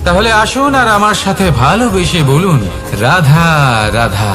তাহলে আসুন আর আমার সাথে ভালোবেসে বলুন, রাধা রাধা।